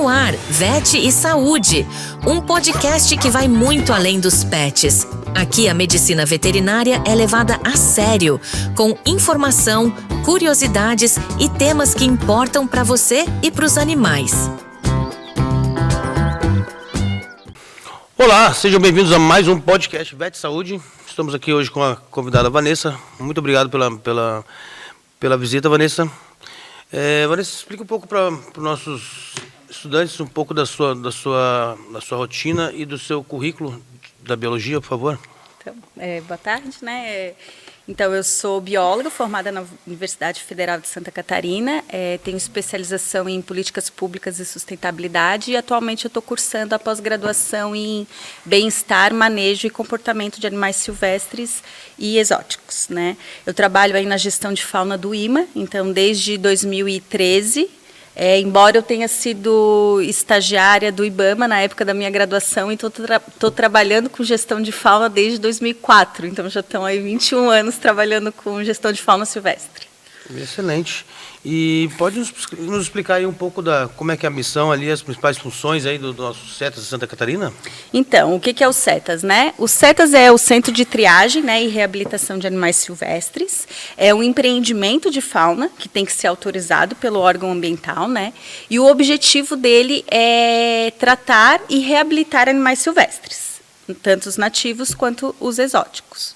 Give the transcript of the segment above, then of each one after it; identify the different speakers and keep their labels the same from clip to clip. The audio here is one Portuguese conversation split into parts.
Speaker 1: no ar, Vet e Saúde, um podcast que vai muito além dos pets. Aqui a medicina veterinária é levada a sério, com informação, curiosidades e temas que importam para você e para os animais.
Speaker 2: Olá, sejam bem-vindos a mais um podcast Vet e Saúde. Estamos aqui hoje com a convidada Vanessa. Muito obrigado pela visita, Vanessa. Vanessa, explica um pouco para os nossos estudantes um pouco da sua rotina e do seu currículo da biologia, por favor.
Speaker 3: Então, boa tarde, né? Então, eu sou bióloga formada na Universidade Federal de Santa Catarina, tenho especialização em políticas públicas e sustentabilidade e atualmente eu estou cursando a pós-graduação em bem-estar, manejo e comportamento de animais silvestres e exóticos, né? Eu trabalho aí na gestão de fauna do IMA, então desde 2013, embora eu tenha sido estagiária do IBAMA na época da minha graduação, então estou trabalhando com gestão de fauna desde 2004, então já estão aí 21 anos trabalhando com gestão de fauna silvestre.
Speaker 2: Excelente. E pode nos explicar aí um pouco como é que é a missão ali, as principais funções aí do nosso CETAS de Santa Catarina?
Speaker 3: Então, o que é o CETAS, né? O CETAS é o Centro de Triagem, né, e Reabilitação de Animais Silvestres. É um empreendimento de fauna que tem que ser autorizado pelo órgão ambiental, né? E o objetivo dele é tratar e reabilitar animais silvestres, tanto os nativos quanto os exóticos.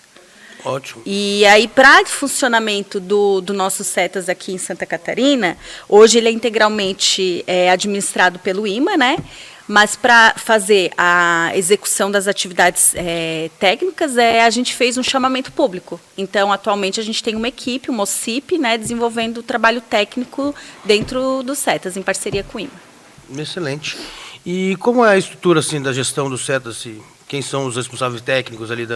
Speaker 2: Ótimo.
Speaker 3: E aí, para o funcionamento do nosso CETAS aqui em Santa Catarina, hoje ele é integralmente administrado pelo IMA, né? Mas para fazer a execução das atividades técnicas, a gente fez um chamamento público. Então, atualmente, a gente tem uma equipe, uma OCIP, né, desenvolvendo o trabalho técnico dentro do CETAS, em parceria com o IMA.
Speaker 2: Excelente. E como é a estrutura assim, da gestão do CETAS? Quem são os responsáveis técnicos ali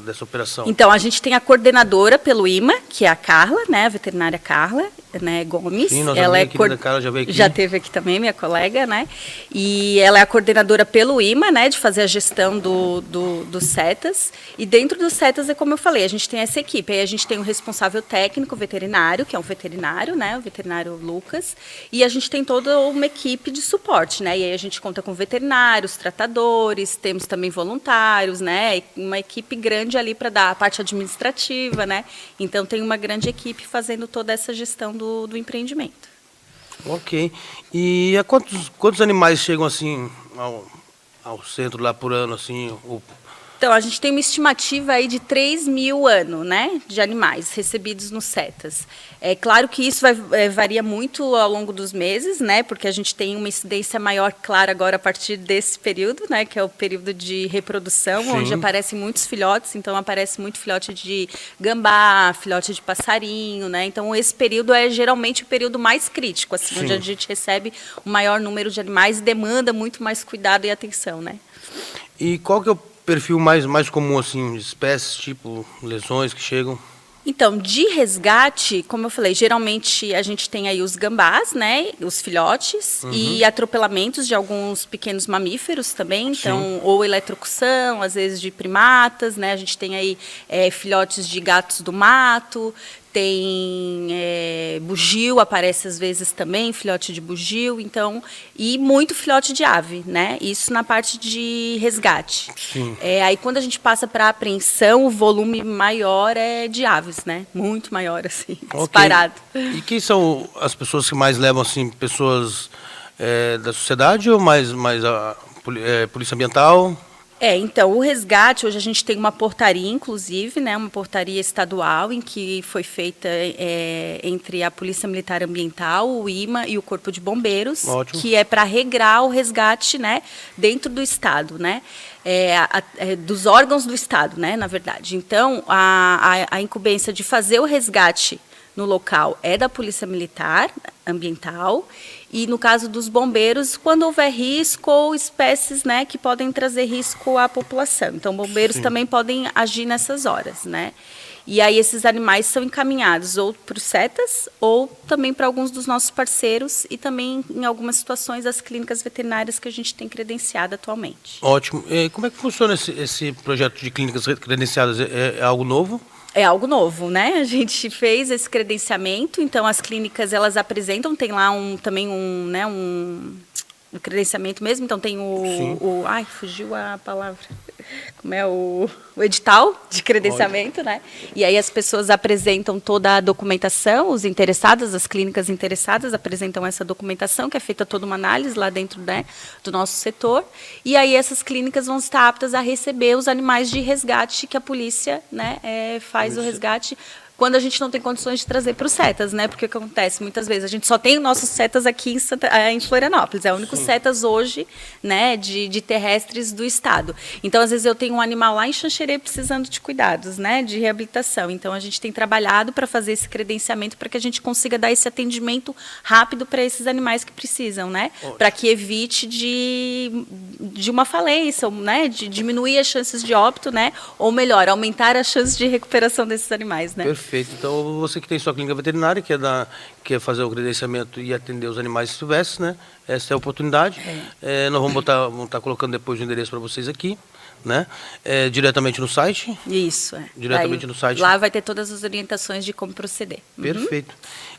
Speaker 2: dessa operação? Então,
Speaker 3: a gente tem a coordenadora pelo IMA, que é a Carla, né, a veterinária Carla, né, Gomes.
Speaker 2: Sim, nossa amiga querida Carla já veio aqui.
Speaker 3: Já esteve aqui também, minha colega, né? E ela é a coordenadora pelo IMA, né, de fazer a gestão do CETAS. E dentro do CETAS, é como eu falei, a gente tem essa equipe. Aí a gente tem o responsável técnico veterinário, que é um veterinário, né, o veterinário Lucas. E a gente tem toda uma equipe de suporte, né? E aí a gente conta com veterinários, tratadores, temos também voluntários, né? Uma equipe grande ali para dar a parte administrativa, né? Então tem uma grande equipe fazendo toda essa gestão do empreendimento.
Speaker 2: Ok. E a quantos animais chegam assim ao centro lá por ano, assim?
Speaker 3: Então, a gente tem uma estimativa aí de 3.000 ano, né, de animais recebidos no CETAS. É claro que isso varia muito ao longo dos meses, né, porque a gente tem uma incidência maior, claro, agora a partir desse período, né, que é o período de reprodução,
Speaker 2: Sim.
Speaker 3: Onde aparecem muitos filhotes, então aparece muito filhote de gambá, filhote de passarinho, né, então esse período é geralmente o período mais crítico, assim,
Speaker 2: Sim.
Speaker 3: onde a gente recebe o maior número de animais e demanda muito mais cuidado e atenção, né.
Speaker 2: E qual que é o perfil mais comum, assim, de espécies, tipo lesões que chegam?
Speaker 3: Então, de resgate, como eu falei, geralmente a gente tem aí os gambás, né, os filhotes, e atropelamentos de alguns pequenos mamíferos também, então, ou eletrocução, às vezes de primatas, né, a gente tem aí filhotes de gatos do mato, tem bugio, aparece às vezes também, filhote de bugio, então, e muito filhote de ave, né? Isso na parte de resgate.
Speaker 2: Sim.
Speaker 3: Aí quando a gente passa para apreensão, o volume maior é de aves, né? Muito maior, assim, disparado.
Speaker 2: E quem são as pessoas que mais levam, assim, pessoas da sociedade ou mais a polícia ambiental?
Speaker 3: Então, o resgate, hoje a gente tem uma portaria, inclusive, né, uma portaria estadual, em que foi feita entre a Polícia Militar Ambiental, o IMA e o Corpo de Bombeiros,
Speaker 2: Ótimo.
Speaker 3: Que é para regrar o resgate, né, dentro do Estado, né, dos órgãos do Estado, né, na verdade. Então, a incumbência de fazer o resgate no local é da Polícia Militar Ambiental, e no caso dos bombeiros, quando houver risco ou espécies, né, que podem trazer risco à população. Então, bombeiros
Speaker 2: Sim.
Speaker 3: também podem agir nessas horas, né? E aí esses animais são encaminhados ou para os CETAS ou também para alguns dos nossos parceiros e também, em algumas situações, as clínicas veterinárias que a gente tem credenciado atualmente.
Speaker 2: Ótimo. E como é que funciona esse projeto de clínicas credenciadas? É algo novo?
Speaker 3: É algo novo, né? A gente fez esse credenciamento, então as clínicas elas apresentam, tem lá também um o credenciamento mesmo, então tem ai, fugiu a palavra, como é o edital de credenciamento, né? E aí as pessoas apresentam toda a documentação, os interessados, as clínicas interessadas apresentam essa documentação, que é feita toda uma análise lá dentro, né, do nosso setor, e aí essas clínicas vão estar aptas a receber os animais de resgate que a polícia, né, faz o resgate quando a gente não tem condições de trazer para os CETAS, né? Porque o que acontece? Muitas vezes a gente só tem nossos CETAS aqui em Florianópolis, é o único CETAS hoje, né, de terrestres do estado. Então, às vezes, eu tenho um animal lá em Xanxerê precisando de cuidados, né, de reabilitação. Então, a gente tem trabalhado para fazer esse credenciamento para que a gente consiga dar esse atendimento rápido para esses animais que precisam, né? Para que evite de uma falência, né, de diminuir as chances de óbito, né? Ou melhor, aumentar as chances de recuperação desses animais, né?
Speaker 2: Perfeito. Então, você que tem sua clínica veterinária, quer fazer o credenciamento e atender os animais silvestres, né? Essa é a oportunidade. Nós vamos estar colocando depois o endereço para vocês aqui, né? Diretamente no site.
Speaker 3: Isso,
Speaker 2: Diretamente no site.
Speaker 3: Lá vai ter todas as orientações de como proceder.
Speaker 2: Perfeito.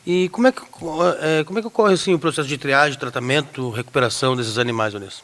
Speaker 2: E como é que ocorre assim, o processo de triagem, tratamento, recuperação desses animais, Vanessa?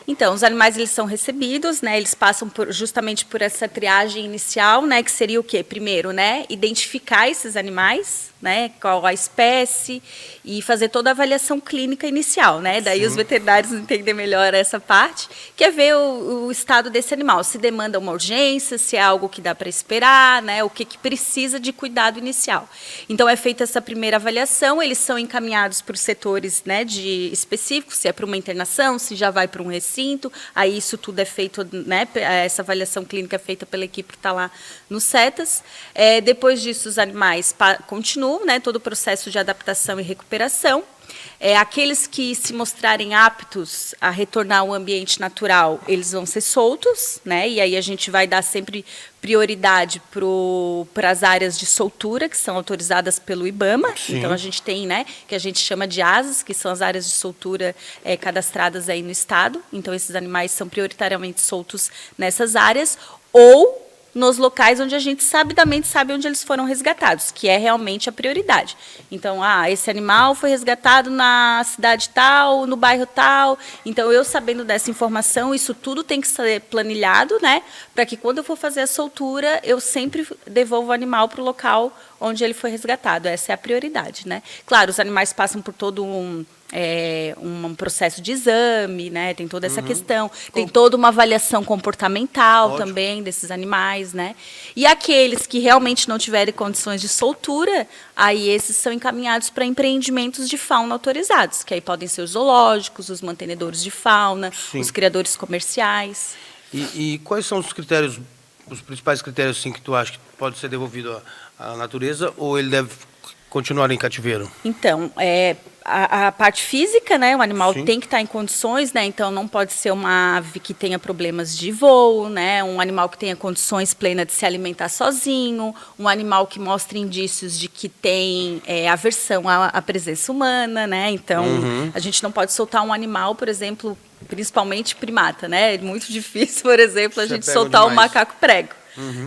Speaker 3: Então, os animais eles são recebidos, né? Eles passam justamente por essa triagem inicial, né? Que seria o quê? Primeiro, né? Identificar esses animais, né? Qual a espécie e fazer toda a avaliação clínica inicial, né? Daí os veterinários entendem melhor essa parte, que é ver o estado desse animal, se demanda uma urgência, se é algo que dá para esperar, né? O que precisa de cuidado inicial. Então, é feita essa primeira avaliação, eles são encaminhados por setores, né, específicos, se é para uma internação, se já vai para um recinto, aí isso tudo é feito, né? Essa avaliação clínica é feita pela equipe que está lá no CETAS. Depois disso, os animais continuam, né, todo o processo de adaptação e recuperação. Aqueles que se mostrarem aptos a retornar ao ambiente natural, eles vão ser soltos, né? E aí a gente vai dar sempre prioridade para as áreas de soltura, que são autorizadas pelo IBAMA. Sim. Então, a gente tem, né, que a gente chama de ASAs, que são as áreas de soltura cadastradas aí no estado. Então, esses animais são prioritariamente soltos nessas áreas, ou nos locais onde a gente sabidamente sabe onde eles foram resgatados, que é realmente a prioridade. Então, esse animal foi resgatado na cidade tal, no bairro tal. Então, eu sabendo dessa informação, isso tudo tem que ser planilhado, né? Para que quando eu for fazer a soltura, eu sempre devolvo o animal para o local onde ele foi resgatado. Essa é a prioridade, né? Claro, os animais passam por todo um processo de exame, né? Tem toda essa questão, tem toda uma avaliação comportamental também desses animais, né? E aqueles que realmente não tiverem condições de soltura, aí esses são encaminhados para empreendimentos de fauna autorizados, que aí podem ser os zoológicos, os mantenedores de fauna, os criadores comerciais.
Speaker 2: E quais são os critérios, os principais critérios assim, que tu acha que pode ser devolvido à natureza, ou ele deve continuar em cativeiro?
Speaker 3: Então, a parte física, né? O animal tem que estar em condições, né? Então, não pode ser uma ave que tenha problemas de voo, né? Um animal que tenha condições plenas de se alimentar sozinho, um animal que mostre indícios de que tem aversão à presença humana, né? Então, a gente não pode soltar um animal, por exemplo, principalmente primata, né? É muito difícil, por exemplo, a gente soltar um macaco prego.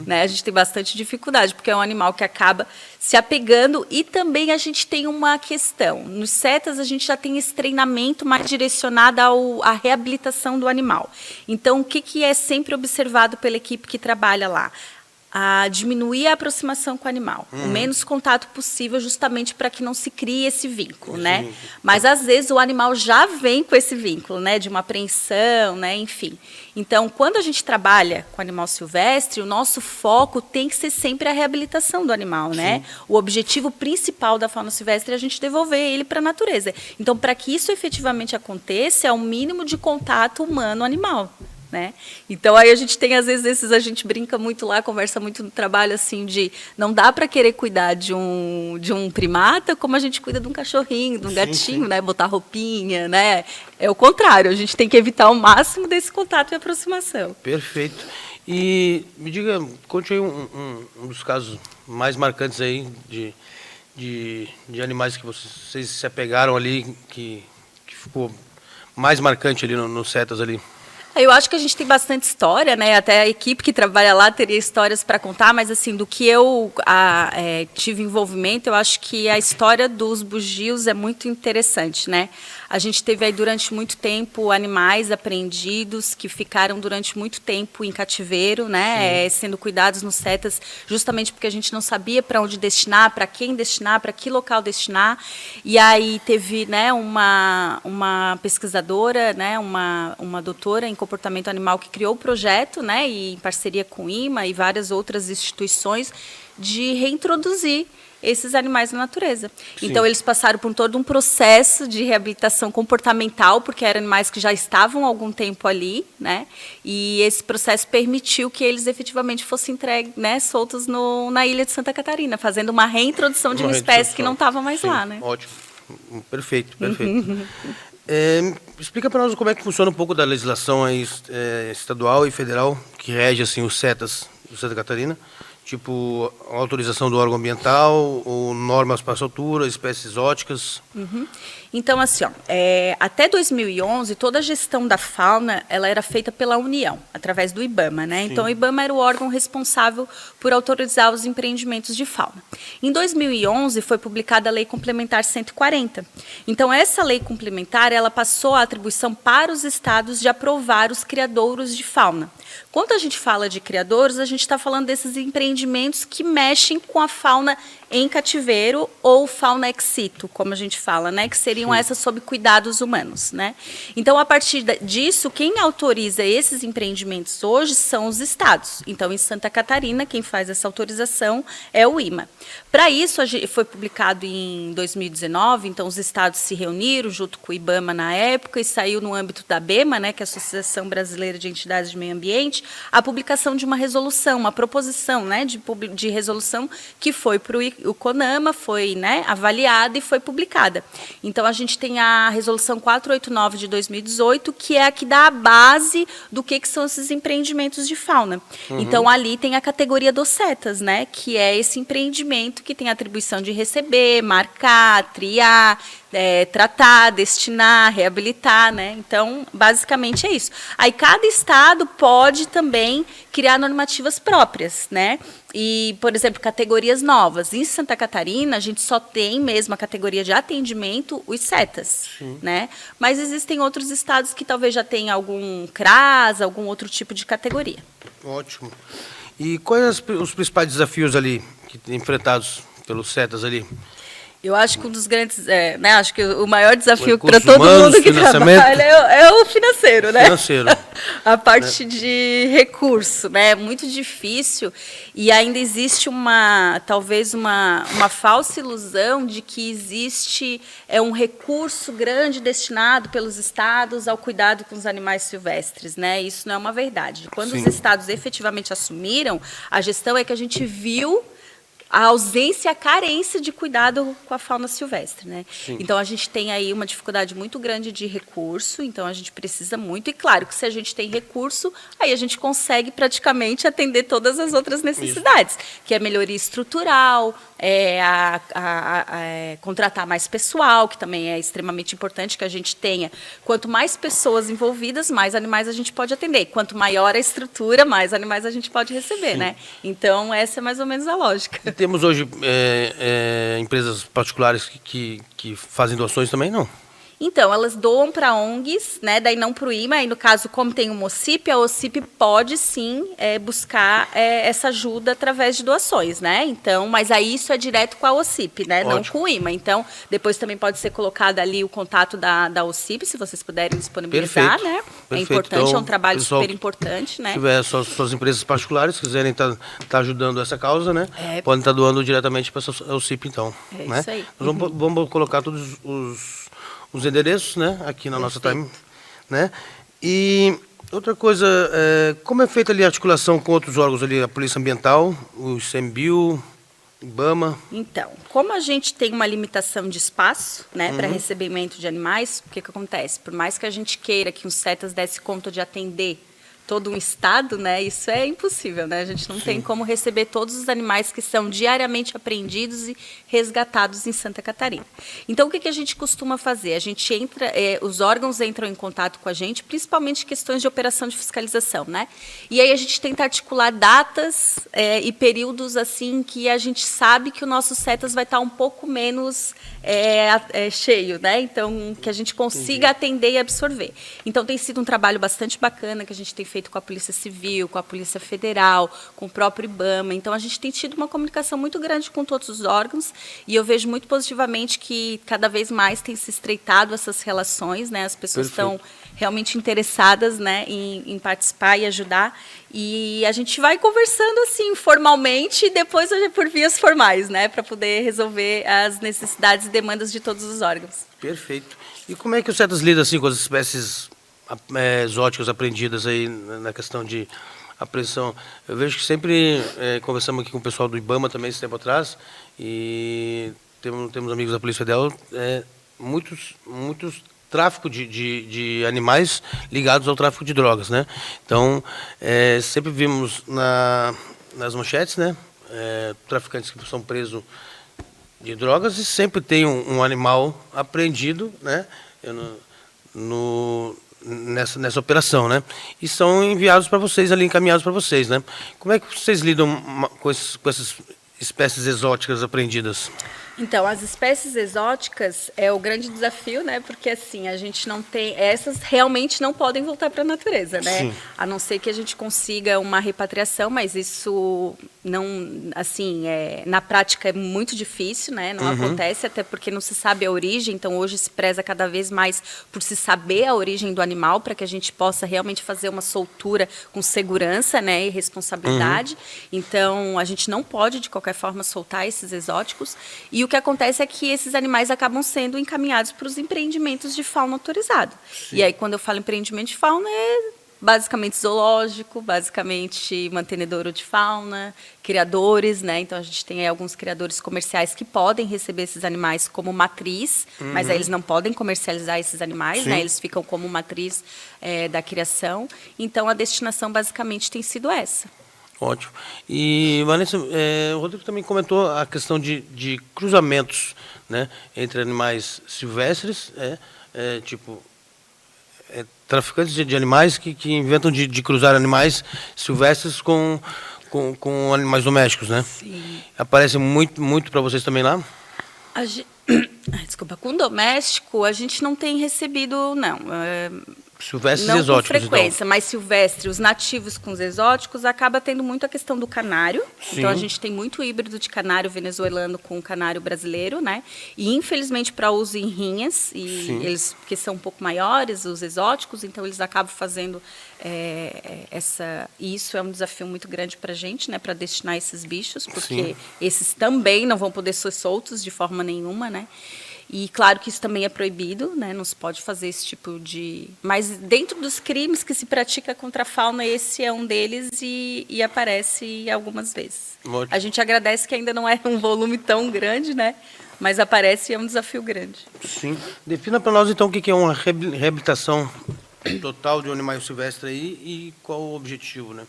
Speaker 3: Né? A gente tem bastante dificuldade, porque é um animal que acaba se apegando, e também a gente tem uma questão. Nos CETAS, a gente já tem esse treinamento mais direcionado à reabilitação do animal. Então, o que é sempre observado pela equipe que trabalha lá? A diminuir a aproximação com o animal, o menos contato possível, justamente para que não se crie esse vínculo, né? Mas às vezes o animal já vem com esse vínculo, né? De uma apreensão, né? Enfim. Então, quando a gente trabalha com animal silvestre, o nosso foco tem que ser sempre a reabilitação do animal, né? O objetivo principal da fauna silvestre é a gente devolver ele para a natureza. Então, para que isso efetivamente aconteça, é o mínimo de contato humano-animal. Né? Então, aí a gente tem, às vezes, a gente brinca muito lá, conversa muito no trabalho, assim, de não dá para querer cuidar de um primata como a gente cuida de um cachorrinho, de um gatinho, né? Botar roupinha, né? É o contrário, a gente tem que evitar o máximo desse contato e aproximação.
Speaker 2: Perfeito. E me diga, conte aí um dos casos mais marcantes aí de animais que vocês se apegaram ali, que ficou mais marcante ali no CETAS ali.
Speaker 3: Eu acho que a gente tem bastante história, né? Até a equipe que trabalha lá teria histórias para contar, mas assim, do que eu tive envolvimento, eu acho que a história dos bugios é muito interessante, né? A gente teve aí durante muito tempo animais apreendidos que ficaram durante muito tempo em cativeiro, né? Sendo cuidados nos CETAS, justamente porque a gente não sabia para onde destinar, para quem destinar, para que local destinar. E aí teve, né, uma pesquisadora, né, uma doutora em comportamento animal que criou o projeto, né, e em parceria com o IMA e várias outras instituições, de reintroduzir esses animais na natureza.
Speaker 2: Sim.
Speaker 3: Então, eles passaram por todo um processo de reabilitação comportamental, porque eram animais que já estavam há algum tempo ali, né? E esse processo permitiu que eles efetivamente fossem entregues, né, soltos na ilha de Santa Catarina, fazendo uma reintrodução de uma espécie que não estava mais lá, né?
Speaker 2: Ótimo. Perfeito. Explica para nós como é que funciona um pouco da legislação aí, estadual e federal que rege assim, os CETAS de Santa Catarina. Tipo, autorização do órgão ambiental, ou normas para soltura, espécies exóticas?
Speaker 3: Então, assim, até 2011, toda a gestão da fauna ela era feita pela União, através do IBAMA, né? Então, o IBAMA era o órgão responsável por autorizar os empreendimentos de fauna. Em 2011, foi publicada a Lei Complementar 140. Então, essa lei complementar, ela passou a atribuição para os estados de aprovar os criadouros de fauna. Quando a gente fala de criadouros, a gente está falando desses empreendimentos que mexem com a fauna em cativeiro ou fauna ex situ, como a gente fala, né, que seriam essas sob cuidados humanos, né? Então, a partir disso, quem autoriza esses empreendimentos hoje são os estados. Então, em Santa Catarina, quem faz essa autorização é o IMA. Para isso, foi publicado em 2019, então os estados se reuniram junto com o IBAMA na época e saiu no âmbito da ABEMA, né, que é a Associação Brasileira de Entidades de Meio Ambiente, a publicação de uma resolução, uma proposição, né, de resolução que foi para o CONAMA, foi, né, avaliada e foi publicada. Então, a gente tem a resolução 489 de 2018, que é a que dá a base do que são esses empreendimentos de fauna. Então, ali tem a categoria dos CETAS, né, que é esse empreendimento que tem a atribuição de receber, marcar, triar, tratar, destinar, reabilitar, né? Então, basicamente é isso. Aí cada estado pode também criar normativas próprias, né? E, por exemplo, categorias novas. Em Santa Catarina, a gente só tem mesmo a categoria de atendimento, os CETAS, né? Mas existem outros estados que talvez já tenham algum CRAS, algum outro tipo de categoria.
Speaker 2: Ótimo. E quais os principais desafios ali enfrentados pelos CETAs ali?
Speaker 3: Eu acho que um dos grandes, né, acho que o maior desafio para
Speaker 2: Recursos
Speaker 3: todo
Speaker 2: humanos,
Speaker 3: mundo que
Speaker 2: financiamento.
Speaker 3: trabalha é o financeiro, né?
Speaker 2: Financeiro.
Speaker 3: A parte de recurso, né? É muito difícil e ainda existe talvez uma falsa ilusão de que existe um recurso grande destinado pelos estados ao cuidado com os animais silvestres, né? Isso não é uma verdade. Quando os estados efetivamente assumiram, a gestão é que a gente viu a ausência, a carência de cuidado com a fauna silvestre, né? Então, a gente tem aí uma dificuldade muito grande de recurso, então a gente precisa muito, e claro que se a gente tem recurso, aí a gente consegue praticamente atender todas as outras necessidades, que é melhoria estrutural, contratar mais pessoal, que também é extremamente importante que a gente tenha. Quanto mais pessoas envolvidas, mais animais a gente pode atender. Quanto maior a estrutura, mais animais a gente pode receber, né? Então, essa é mais ou menos a lógica.
Speaker 2: Temos hoje empresas particulares que fazem doações também, não?
Speaker 3: Então, elas doam para ONGs, né? Daí não para o IMA, e no caso, como tem uma OCIP, a OCIP pode sim buscar essa ajuda através de doações, né? Então, mas aí isso é direto com a OCIP, né? Ótimo. Não com o IMA. Então, depois também pode ser colocado ali o contato da OCIP, se vocês puderem disponibilizar,
Speaker 2: Perfeito.
Speaker 3: né?
Speaker 2: Perfeito.
Speaker 3: É importante,
Speaker 2: então,
Speaker 3: é um trabalho
Speaker 2: pessoal,
Speaker 3: super importante, né?
Speaker 2: Se tiver suas empresas particulares, quiserem estar ajudando essa causa, né? Podem estar doando diretamente para a OCIP, então.
Speaker 3: É
Speaker 2: né?
Speaker 3: isso aí.
Speaker 2: Nós vamos colocar todos os endereços, né, aqui na nossa time, né? E outra coisa, como é feita ali a articulação com outros órgãos ali, a Polícia Ambiental, o ICMBio, IBAMA?
Speaker 3: Então, como a gente tem uma limitação de espaço, né, para recebimento de animais, o que acontece? Por mais que a gente queira que os CETAS desse conta de atender todo um estado, né? Isso é impossível, né? A gente não tem como receber todos os animais que são diariamente apreendidos e resgatados em Santa Catarina. Então, o que a gente costuma fazer? A gente entra, os órgãos entram em contato com a gente, principalmente questões de operação de fiscalização, né? E aí a gente tenta articular datas e períodos assim que a gente sabe que o nosso CETAS vai estar um pouco menos cheio, né? Então, que a gente consiga atender e absorver. Então, tem sido um trabalho bastante bacana que a gente tem feito com a Polícia Civil, com a Polícia Federal, com o próprio IBAMA. Então, a gente tem tido uma comunicação muito grande com todos os órgãos e eu vejo muito positivamente que cada vez mais tem se estreitado essas relações, né? As pessoas estão realmente interessadas, né, em participar e ajudar. E a gente vai conversando assim, formalmente, e depois por vias formais, né, para poder resolver as necessidades e demandas de todos os órgãos.
Speaker 2: Perfeito. E como é que o CETAS lida assim, com as espécies exóticas apreendidas aí na questão de apreensão? Eu vejo que sempre conversamos aqui com o pessoal do IBAMA também, esse tempo atrás, e temos amigos da Polícia Federal, muitos tráfico de animais ligados ao tráfico de drogas, né? Então, sempre vimos nas manchetes, né? Traficantes que são presos de drogas e sempre tem um animal apreendido, né? Nessa operação, né? E são enviados para vocês ali, encaminhados para vocês, né? Como é que vocês lidam com essas espécies exóticas apreendidas?
Speaker 3: Então, as espécies exóticas é o grande desafio, né? Porque assim, a gente não tem, essas realmente não podem voltar para a natureza, né?
Speaker 2: Sim.
Speaker 3: A não ser que a gente consiga uma repatriação, mas isso não, assim, na prática é muito difícil, né? Não acontece, até porque não se sabe a origem. Então, hoje se preza cada vez mais por se saber a origem do animal, para que a gente possa realmente fazer uma soltura com segurança, né? E responsabilidade. Então, a gente não pode de qualquer forma soltar esses exóticos. E o que acontece é que esses animais acabam sendo encaminhados para os empreendimentos de fauna autorizado. Sim. E aí, quando eu falo empreendimento de fauna, é basicamente zoológico, basicamente mantenedouro de fauna, criadores, né? Então, a gente tem aí alguns criadores comerciais que podem receber esses animais como matriz, mas aí eles não podem comercializar esses animais, né? Eles ficam como matriz da criação. Então, a destinação basicamente tem sido essa.
Speaker 2: Ótimo. E, Vanessa, o Rodrigo também comentou a questão de cruzamentos, né, entre animais silvestres, traficantes de animais que inventam de cruzar animais silvestres com animais domésticos, né?
Speaker 3: Sim.
Speaker 2: Aparece muito para vocês também lá?
Speaker 3: Desculpa, com doméstico a gente não tem recebido, não.
Speaker 2: Silvestres
Speaker 3: não
Speaker 2: exóticos,
Speaker 3: com frequência,
Speaker 2: então.
Speaker 3: mas silvestre, os nativos com os exóticos, acaba tendo muito a questão do canário.
Speaker 2: Sim.
Speaker 3: Então, a gente tem muito híbrido de canário venezuelano com canário brasileiro, né? E, infelizmente, para uso em rinhas, e eles, que são um pouco maiores, os exóticos, então eles acabam fazendo isso é um desafio muito grande para a gente, né? Para destinar esses bichos, porque esses também não vão poder ser soltos de forma nenhuma, né? E claro que isso também é proibido, né? Não se pode fazer esse tipo de... Mas dentro dos crimes que se pratica contra a fauna, esse é um deles e aparece algumas vezes.
Speaker 2: Ótimo.
Speaker 3: A gente agradece que ainda não é um volume tão grande, né? Mas aparece e é um desafio grande.
Speaker 2: Sim. Defina para nós, então, o que é uma reabilitação total de um animal silvestre aí e qual o objetivo, né?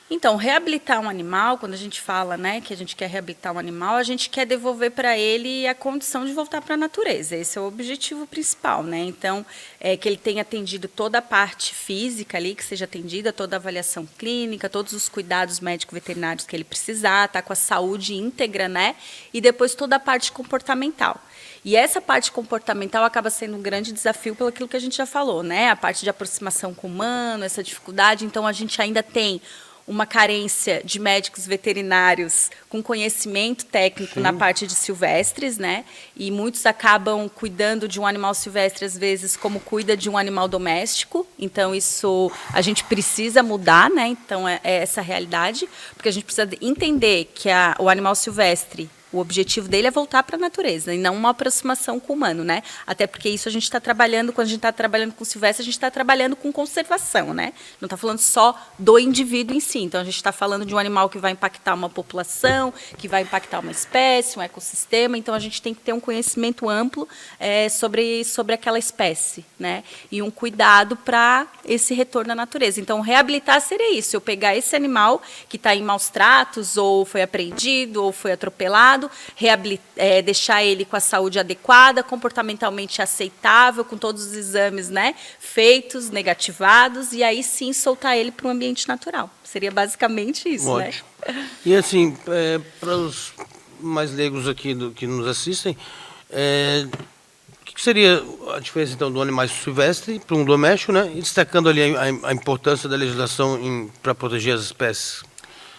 Speaker 3: Então, reabilitar um animal, quando a gente fala, né, que a gente quer reabilitar um animal, a gente quer devolver para ele a condição de voltar para a natureza. Esse é o objetivo principal, né? Então, que ele tenha atendido toda a parte física ali, que seja atendida, toda a avaliação clínica, todos os cuidados médico-veterinários que ele precisar, tá com a saúde íntegra, né? E depois toda a parte comportamental. E essa parte comportamental acaba sendo um grande desafio pelo aquilo que a gente já falou, né? A parte de aproximação com o humano, essa dificuldade. Então, a gente ainda tem uma carência de médicos veterinários com conhecimento técnico na parte de silvestres, né? E muitos acabam cuidando de um animal silvestre, às vezes, como cuida de um animal doméstico. Então, isso a gente precisa mudar, né? Então, é essa realidade, porque a gente precisa entender que o animal silvestre, O objetivo dele é voltar para a natureza e não uma aproximação com o humano, né? Até porque isso a gente está trabalhando, quando a gente está trabalhando com silvestre, a gente está trabalhando com conservação, né? Não está falando só do indivíduo em si. Então, a gente está falando de um animal que vai impactar uma população, que vai impactar uma espécie, um ecossistema. Então, a gente tem que ter um conhecimento amplo sobre aquela espécie, né? E um cuidado para esse retorno à natureza. Então, reabilitar seria isso, eu pegar esse animal que está em maus tratos, ou foi apreendido, ou foi atropelado, deixar ele com a saúde adequada, comportamentalmente aceitável, com todos os exames, né, feitos, negativados, e aí sim soltar ele para o ambiente natural. Seria basicamente isso.
Speaker 2: Ótimo.
Speaker 3: Né?
Speaker 2: E assim, para os mais leigos aqui que nos assistem, o que seria a diferença então do animal silvestre para um doméstico, né? E destacando ali a importância da legislação para proteger as espécies?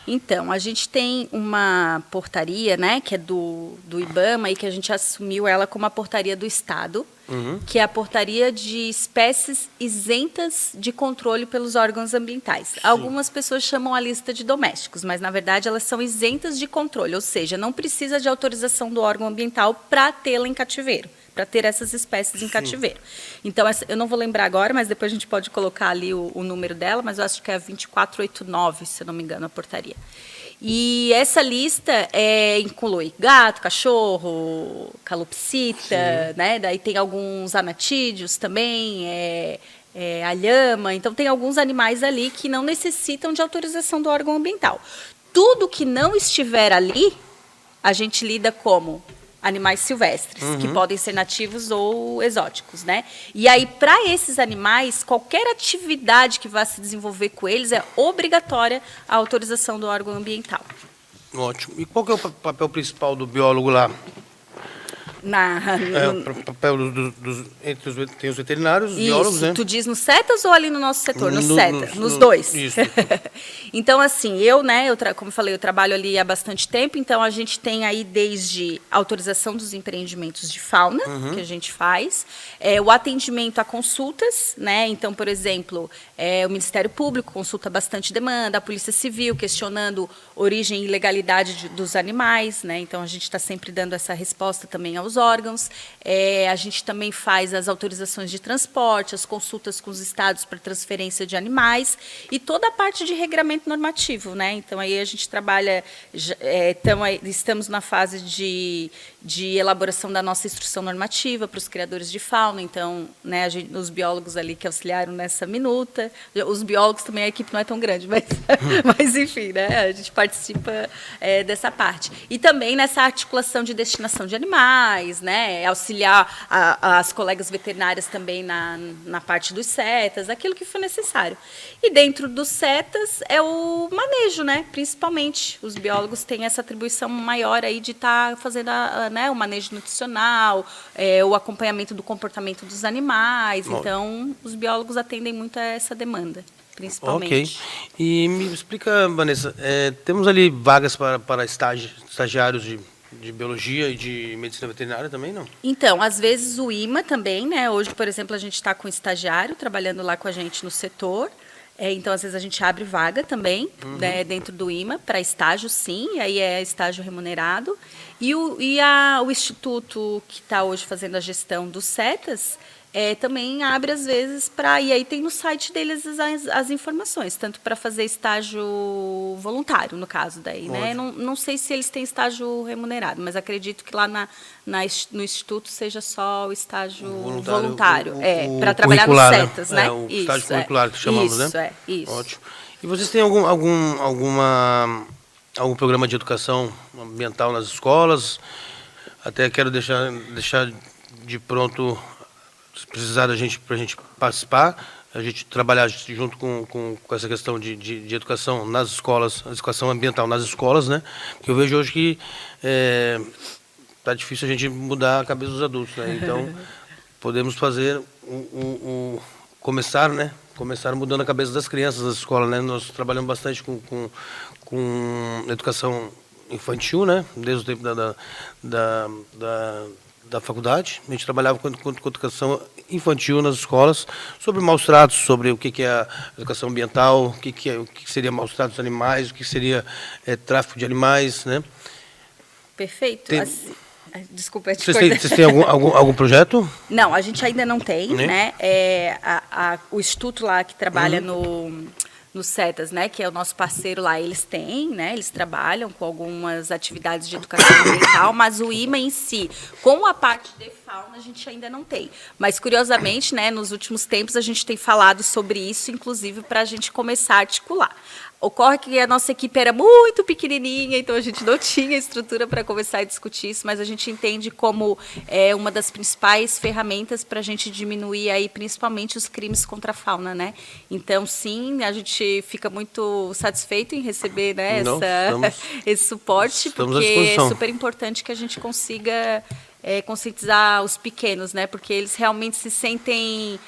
Speaker 3: Então, a gente tem uma portaria, né, que é do IBAMA, e que a gente assumiu ela como a portaria do Estado, que é a portaria de espécies isentas de controle pelos órgãos ambientais. Sim. Algumas pessoas chamam a lista de domésticos, mas, na verdade, elas são isentas de controle, ou seja, não precisa de autorização do órgão ambiental para tê-la em cativeiro, para ter essas espécies em cativeiro. Então, eu não vou lembrar agora, mas depois a gente pode colocar ali o número dela, mas eu acho que é 2489, se eu não me engano, a portaria. E essa lista inclui gato, cachorro, calopsita, né? Daí tem alguns anatídeos também, a lhama. Então, tem alguns animais ali que não necessitam de autorização do órgão ambiental. Tudo que não estiver ali, a gente lida como animais silvestres, que podem ser nativos ou exóticos, né? E aí, para esses animais, qualquer atividade que vá se desenvolver com eles é obrigatória a autorização do órgão ambiental.
Speaker 2: Ótimo. E qual que é o papel principal do biólogo lá? O papel tem os veterinários, os biólogos, né?
Speaker 3: Tu diz no CETAS ou ali no nosso setor? No CETAS, nos dois.
Speaker 2: Isso.
Speaker 3: Então, assim, como eu falei, eu trabalho ali há bastante tempo, então a gente tem aí desde a autorização dos empreendimentos de fauna, que a gente faz, o atendimento a consultas, né? Então, por exemplo, o Ministério Público consulta bastante demanda, a Polícia Civil questionando origem e legalidade dos animais, né? Então, a gente está sempre dando essa resposta também aos órgãos. A gente também faz as autorizações de transporte, as consultas com os estados para transferência de animais e toda a parte de regramento normativo, né? Então, aí a gente trabalha, estamos na fase de elaboração da nossa instrução normativa para os criadores de fauna. Então, né, os biólogos ali que auxiliaram nessa minuta, os biólogos também, a equipe não é tão grande, mas enfim, né, a gente participa dessa parte. E também nessa articulação de destinação de animais, né, auxiliar as colegas veterinárias também na parte dos CETAS, aquilo que for necessário. E dentro dos CETAS é o manejo, né, principalmente. Os biólogos têm essa atribuição maior aí de estar fazendo o manejo nutricional, o acompanhamento do comportamento dos animais. Então, os biólogos atendem muito a essa demanda, principalmente.
Speaker 2: Ok. E me explica, Vanessa, temos ali vagas para estagiários de biologia e de medicina veterinária também, não?
Speaker 3: Então, às vezes o IMA também, né? Hoje, por exemplo, a gente está com um estagiário trabalhando lá com a gente no setor. Então, às vezes, a gente abre vaga também, né, dentro do IMA, para estágio, sim, e aí é estágio remunerado. E o Instituto, que está hoje fazendo a gestão dos CETAS, também abre, às vezes, e aí tem no site deles as informações, tanto para fazer estágio voluntário, no caso daí, né? Não sei se eles têm estágio remunerado, mas acredito que lá no Instituto seja só o estágio voluntário, para trabalhar nos CETAS, né?
Speaker 2: O estágio curricular que chamamos, né?
Speaker 3: Isso.
Speaker 2: Ótimo. E vocês têm algum programa de educação ambiental nas escolas? Até quero deixar de pronto, se precisar da gente, para a gente participar, a gente trabalhar junto com essa questão de educação nas escolas, educação ambiental nas escolas, né? Porque eu vejo hoje que está difícil a gente mudar a cabeça dos adultos, né? Então, podemos fazer começar mudando a cabeça das crianças nas escolas, né? Nós trabalhamos bastante com educação infantil, né? Desde o tempo da faculdade. A gente trabalhava com educação infantil nas escolas, sobre maus tratos, sobre o que é a educação ambiental, o que seria maus tratos animais, o que seria tráfico de animais, né?
Speaker 3: Perfeito. Desculpa, te
Speaker 2: Vocês
Speaker 3: cortar.
Speaker 2: têm algum projeto?
Speaker 3: Não, a gente ainda não tem,
Speaker 2: Nem?
Speaker 3: né? O instituto lá que trabalha no CETAS, né, que é o nosso parceiro lá, eles têm, né, eles trabalham com algumas atividades de educação ambiental, mas o IMA em si, com a parte de fauna, a gente ainda não tem. Mas, curiosamente, né, nos últimos tempos, a gente tem falado sobre isso, inclusive, para a gente começar a articular. Ocorre que a nossa equipe era muito pequenininha, então a gente não tinha estrutura para começar a discutir isso, mas a gente entende como uma das principais ferramentas para a gente diminuir aí, principalmente os crimes contra a fauna, né? Então, sim, a gente fica muito satisfeito em receber, né, esse suporte, porque é super importante que a gente consiga conscientizar os pequenos, né? Porque eles realmente se sentem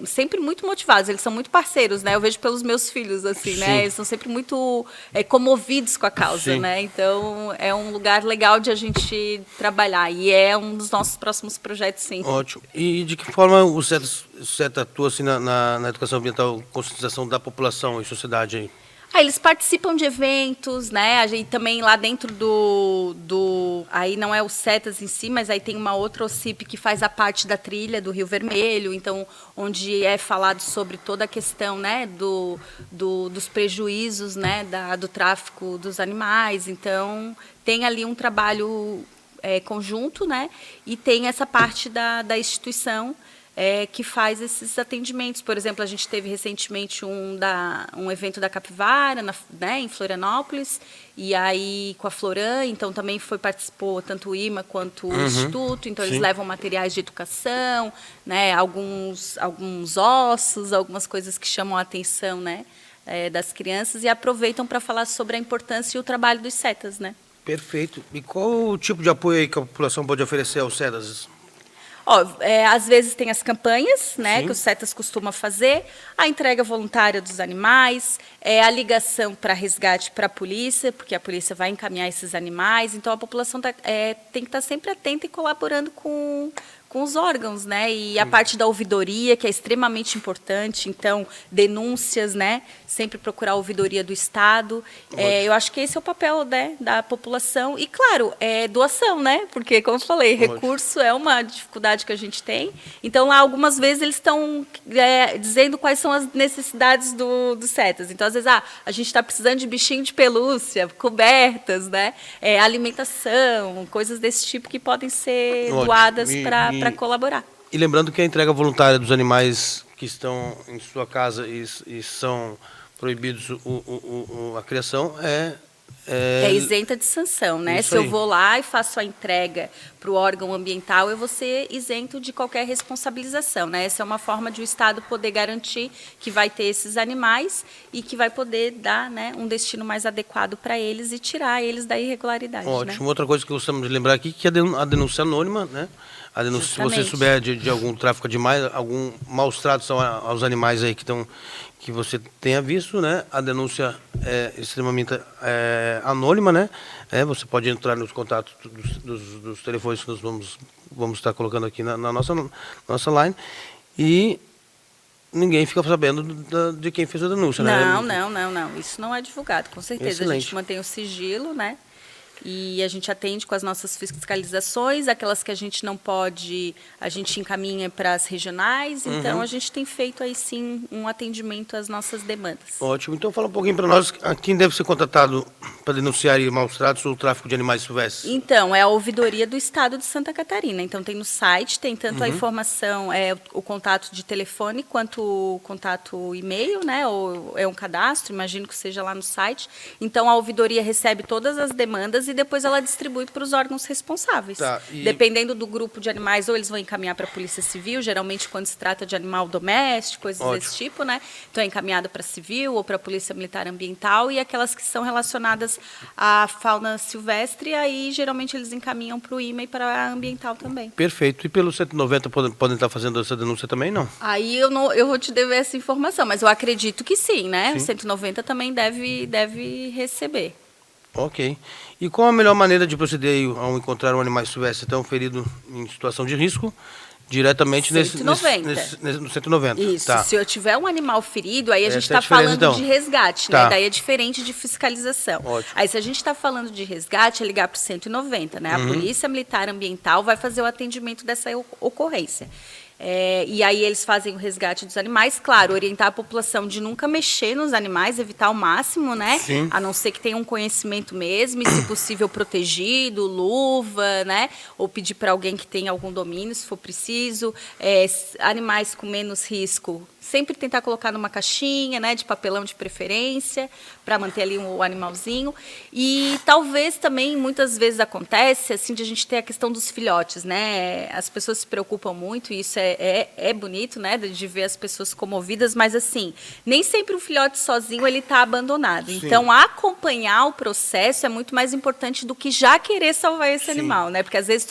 Speaker 3: sempre muito motivados, eles são muito parceiros, né? Eu vejo pelos meus filhos, assim, né? Eles são sempre muito comovidos com a causa, né? Então, é um lugar legal de a gente trabalhar e é um dos nossos próximos projetos, sim.
Speaker 2: Ótimo. E de que forma o CETA atua assim, na educação ambiental, conscientização da população e sociedade aí?
Speaker 3: Eles participam de eventos, né? A gente também lá dentro aí não é o CETAS em si, mas aí tem uma outra OCIP que faz a parte da trilha do Rio Vermelho, então onde é falado sobre toda a questão, né, dos prejuízos, né, do tráfico dos animais. Então tem ali um trabalho conjunto, né? E tem essa parte da instituição. Que faz esses atendimentos. Por exemplo, a gente teve recentemente um evento da Capivara, né, em Florianópolis, e aí com a Floran, então também participou tanto o IMA quanto o Instituto, então eles levam materiais de educação, né, alguns ossos, algumas coisas que chamam a atenção, né, das crianças, e aproveitam para falar sobre a importância e o trabalho dos CETAS, né.
Speaker 2: Perfeito. E qual o tipo de apoio aí que a população pode oferecer aos CETAS?
Speaker 3: Às vezes tem as campanhas, né, que os CETAS costuma fazer, a entrega voluntária dos animais, a ligação para resgate para a polícia, porque a polícia vai encaminhar esses animais, então a população tem que estar sempre atenta e colaborando com os órgãos, né? E a parte da ouvidoria, que é extremamente importante, então, denúncias, né? Sempre procurar a ouvidoria do Estado. Eu acho que esse é o papel, né, da população. E, claro, doação, né? Porque, como eu falei, recurso é uma dificuldade que a gente tem. Então, lá, algumas vezes, eles estão dizendo quais são as necessidades dos CETAS. Então, às vezes, a gente está precisando de bichinho de pelúcia, cobertas, né? Alimentação, coisas desse tipo que podem ser doadas para colaborar.
Speaker 2: E lembrando que a entrega voluntária dos animais que estão em sua casa e são proibidos a criação é
Speaker 3: isenta de sanção, né? Se eu vou lá e faço a entrega para o órgão ambiental, eu vou ser isento de qualquer responsabilização, né? Essa é uma forma de o Estado poder garantir que vai ter esses animais e que vai poder dar, né, um destino mais adequado para eles e tirar eles da irregularidade.
Speaker 2: Ótimo.
Speaker 3: Né?
Speaker 2: Outra coisa que gostamos de lembrar aqui que é a denúncia anônima, né? A denúncia, se você souber de algum tráfico de animais, algum maus tratos aos animais aí que você tenha visto, né? A denúncia é extremamente anônima, né? Você pode entrar nos contatos dos telefones que nós vamos estar colocando aqui na nossa line e ninguém fica sabendo de quem fez a denúncia, né?
Speaker 3: Não. Isso não é divulgado, com certeza.
Speaker 2: Excelente.
Speaker 3: A gente mantém o sigilo, né? E a gente atende com as nossas fiscalizações, aquelas que a gente não pode, a gente encaminha para as regionais, então a gente tem feito aí sim um atendimento às nossas demandas.
Speaker 2: Ótimo, então fala um pouquinho para nós, quem deve ser contratado para denunciar maus tratos ou tráfico de animais silvestres?
Speaker 3: Então, é a ouvidoria do Estado de Santa Catarina, então tem no site, tem tanto a informação, o contato de telefone, quanto o contato e-mail, né, ou é um cadastro, imagino que seja lá no site, então a ouvidoria recebe todas as demandas e depois ela distribui para os órgãos responsáveis. Dependendo do grupo de animais, ou eles vão encaminhar para a Polícia Civil, geralmente quando se trata de animal doméstico, coisas desse tipo, né? Então é encaminhado para a Civil ou para a Polícia Militar Ambiental, e aquelas que são relacionadas à fauna silvestre, aí geralmente eles encaminham para o IMA e para a Ambiental também.
Speaker 2: Perfeito. E pelo 190 podem estar fazendo essa denúncia também, não?
Speaker 3: Aí eu vou te dever essa informação, mas eu acredito que sim, né? Sim. O 190 também deve receber.
Speaker 2: Ok. E qual a melhor maneira de proceder ao encontrar um animal silvestre tão ferido em situação de risco diretamente
Speaker 3: 190.
Speaker 2: no 190.
Speaker 3: Isso,
Speaker 2: Tá.
Speaker 3: se eu tiver um animal ferido, aí a gente
Speaker 2: Essa é a
Speaker 3: está
Speaker 2: diferença,
Speaker 3: falando
Speaker 2: então.
Speaker 3: de resgate,
Speaker 2: Tá.
Speaker 3: né? Daí é diferente de fiscalização.
Speaker 2: Ótimo.
Speaker 3: Aí se a gente está falando de resgate, é ligar para o 190, né?
Speaker 2: Uhum.
Speaker 3: A Polícia Militar Ambiental vai fazer o atendimento dessa ocorrência. E aí eles fazem o resgate dos animais, claro, orientar a população de nunca mexer nos animais, evitar ao máximo, né?
Speaker 2: Sim.
Speaker 3: A não ser que tenha um conhecimento mesmo, e se possível protegido, luva, né? Ou pedir para alguém que tenha algum domínio, se for preciso. Animais com menos risco, sempre tentar colocar numa caixinha, né, de papelão de preferência, para manter ali o animalzinho. E talvez também, muitas vezes acontece, assim, de a gente ter a questão dos filhotes, né? As pessoas se preocupam muito, e isso é bonito, né, de ver as pessoas comovidas, mas assim, nem sempre o filhote sozinho ele está abandonado.
Speaker 2: Sim.
Speaker 3: Então, acompanhar o processo é muito mais importante do que já querer salvar esse animal, né? Porque às vezes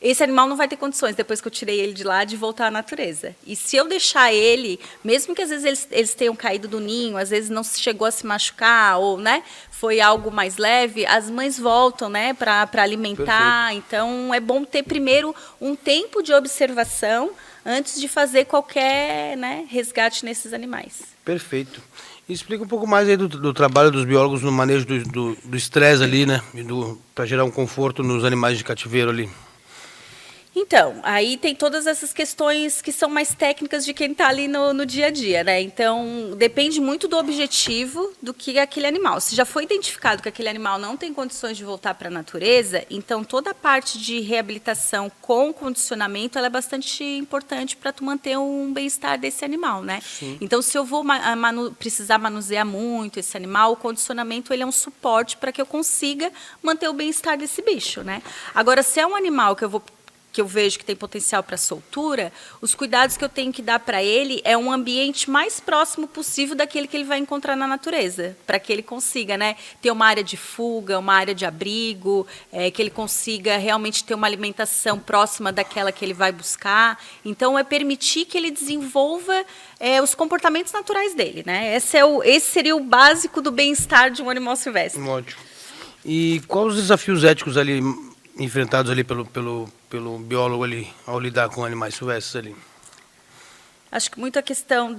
Speaker 3: esse animal não vai ter condições, depois que eu tirei ele de lá, de voltar à natureza. E se eu deixar ele, mesmo que às vezes eles tenham caído do ninho, às vezes não chegou a se machucar, ou, né, foi algo mais leve, as mães voltam, né, para alimentar.
Speaker 2: Perfeito.
Speaker 3: Então, é bom ter primeiro um tempo de observação antes de fazer qualquer, né, resgate nesses animais.
Speaker 2: Perfeito. E explica um pouco mais aí do trabalho dos biólogos no manejo do estresse ali, né? Para gerar um conforto nos animais de cativeiro ali.
Speaker 3: Então, aí tem todas essas questões que são mais técnicas de quem está ali no dia a dia, né? Então, depende muito do objetivo do que é aquele animal. Se já foi identificado que aquele animal não tem condições de voltar para a natureza, então toda a parte de reabilitação com condicionamento ela é bastante importante para tu manter um bem-estar desse animal, né?
Speaker 2: Sim.
Speaker 3: Então, se eu vou precisar manusear muito esse animal, o condicionamento ele é um suporte para que eu consiga manter o bem-estar desse bicho, né? Agora, se é um animal que eu vejo que tem potencial para soltura, os cuidados que eu tenho que dar para ele é um ambiente mais próximo possível daquele que ele vai encontrar na natureza, para que ele consiga, né, ter uma área de fuga, uma área de abrigo, que ele consiga realmente ter uma alimentação próxima daquela que ele vai buscar. Então, é permitir que ele desenvolva os comportamentos naturais dele, né? Esse seria o básico do bem-estar de um animal silvestre.
Speaker 2: Ótimo. E quais os desafios éticos ali enfrentados ali pelo biólogo ali ao lidar com animais silvestres ali?
Speaker 3: Acho que muito a questão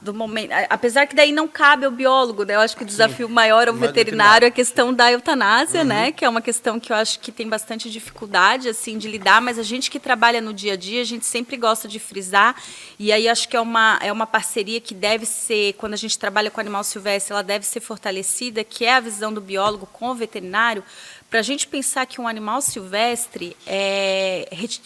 Speaker 3: do momento, apesar que daí não cabe ao biólogo, né? Eu acho que o desafio maior ao veterinário é a questão da eutanásia, né? Que é uma questão que eu acho que tem bastante dificuldade assim de lidar, mas a gente que trabalha no dia a dia, a gente sempre gosta de frisar, e aí acho que é uma parceria que deve ser, quando a gente trabalha com animal silvestre, ela deve ser fortalecida, que é a visão do biólogo com o veterinário, para a gente pensar que um animal silvestre